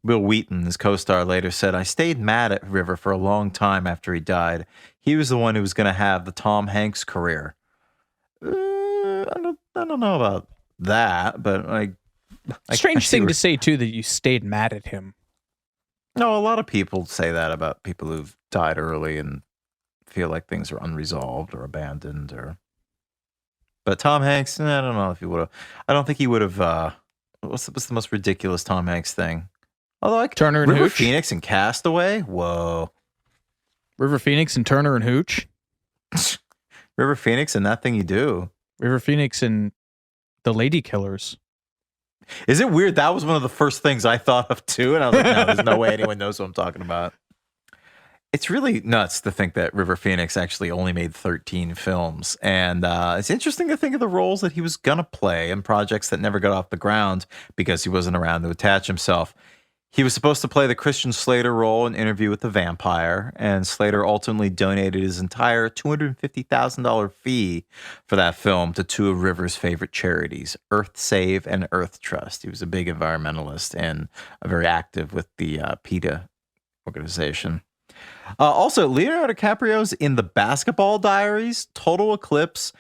Will Wheaton, his co-star, later said, "I stayed mad at River for a long time after he died. He was the one who was going to have the Tom Hanks career." I don't know about that, but Strange thing to say, too, that you stayed mad at him. No, a lot of people say that about people who've died early and feel like things are unresolved or abandoned. But Tom Hanks, I don't know if he would have. I don't think he would have. What's the most ridiculous Tom Hanks thing? Although Turner and River Hooch? Phoenix and Castaway? Whoa. River Phoenix and Turner and Hooch? River Phoenix and That Thing You Do. River Phoenix and The Lady Killers. Is it weird? That was one of the first things I thought of too. And I was like, no, there's no way anyone knows what I'm talking about. It's really nuts to think that River Phoenix actually only made 13 films. And it's interesting to think of the roles that he was going to play in projects that never got off the ground because he wasn't around to attach himself. He was supposed to play the Christian Slater role in Interview with the Vampire, and Slater ultimately donated his entire $250,000 fee for that film to 2 of River's favorite charities, Earth Save and Earth Trust. He was a big environmentalist and very active with the PETA organization. Also, Leonardo DiCaprio's in The Basketball Diaries, Total Eclipse,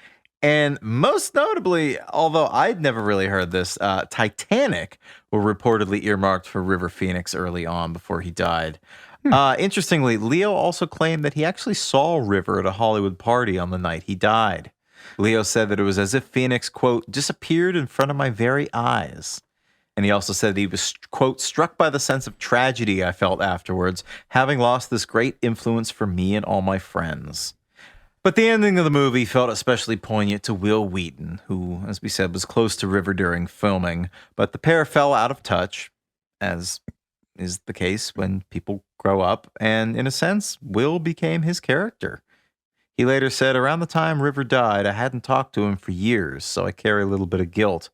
and most notably, although I'd never really heard this, Titanic were reportedly earmarked for River Phoenix early on before he died. Interestingly, Leo also claimed that he actually saw River at a Hollywood party on the night he died. Leo said that it was as if Phoenix, quote, disappeared in front of my very eyes. And he also said he was, quote, struck by the sense of tragedy I felt afterwards, having lost this great influence for me and all my friends. But the ending of the movie felt especially poignant to Will Wheaton, who, as we said, was close to River during filming. But the pair fell out of touch, as is the case when people grow up. And in a sense, Will became his character. He later said, "Around the time River died, I hadn't talked to him for years, so I carry a little bit of guilt.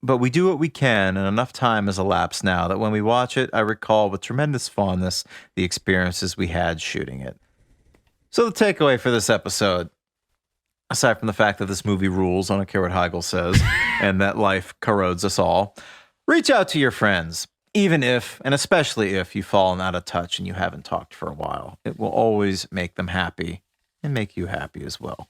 But we do what we can, and enough time has elapsed now that when we watch it, I recall with tremendous fondness the experiences we had shooting it." So the takeaway for this episode, aside from the fact that this movie rules, I don't care what Heigl says, and that life corrodes us all, reach out to your friends, even if, and especially if, you've fallen out of touch and you haven't talked for a while. It will always make them happy and make you happy as well.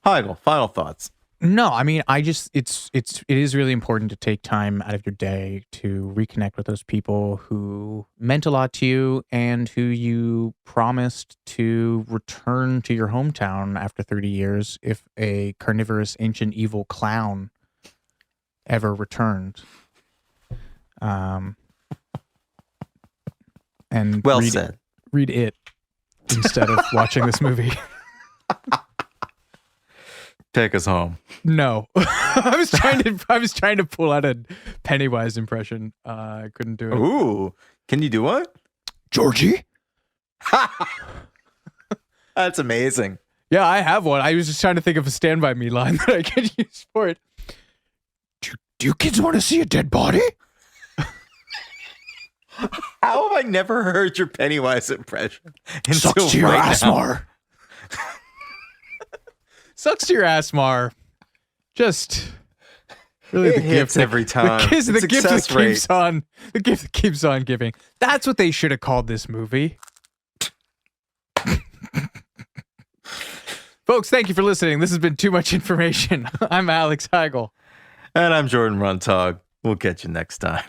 Heigl, final thoughts. No, I mean, it is really important to take time out of your day to reconnect with those people who meant a lot to you and who you promised to return to your hometown after 30 years if a carnivorous ancient evil clown ever returned. And Well said. Read it instead of watching this movie. Take us home. No. I was trying to pull out a Pennywise impression. I couldn't do it. Ooh. Can you do one? Georgie? That's amazing. Yeah, I have one. I was just trying to think of a Stand By Me line that I could use for it. Do you kids want to see a dead body? How have I never heard your Pennywise impression? Sucks to your ass, Mar. Sucks to your ass, Mar. Just really it hits every time. The gift that keeps on giving. That's what they should have called this movie. Folks, thank you for listening. This has been Too Much Information. I'm Alex Heigl. And I'm Jordan Runtagh. We'll catch you next time.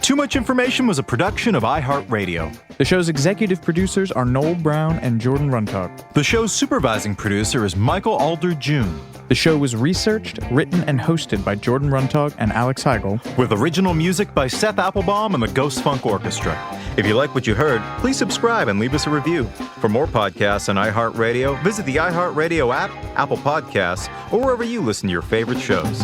Too Much Information was a production of iHeart Radio. The show's executive producers are Noel Brown and Jordan Runtagh. The show's supervising producer is Michael Alder June. The show was researched, written, and hosted by Jordan Runtagh and Alex Heigl. With original music by Seth Applebaum and the Ghost Funk Orchestra. If you like what you heard, please subscribe and leave us a review. For more podcasts on iHeart Radio, visit the iHeart Radio app, Apple Podcasts, or wherever you listen to your favorite shows.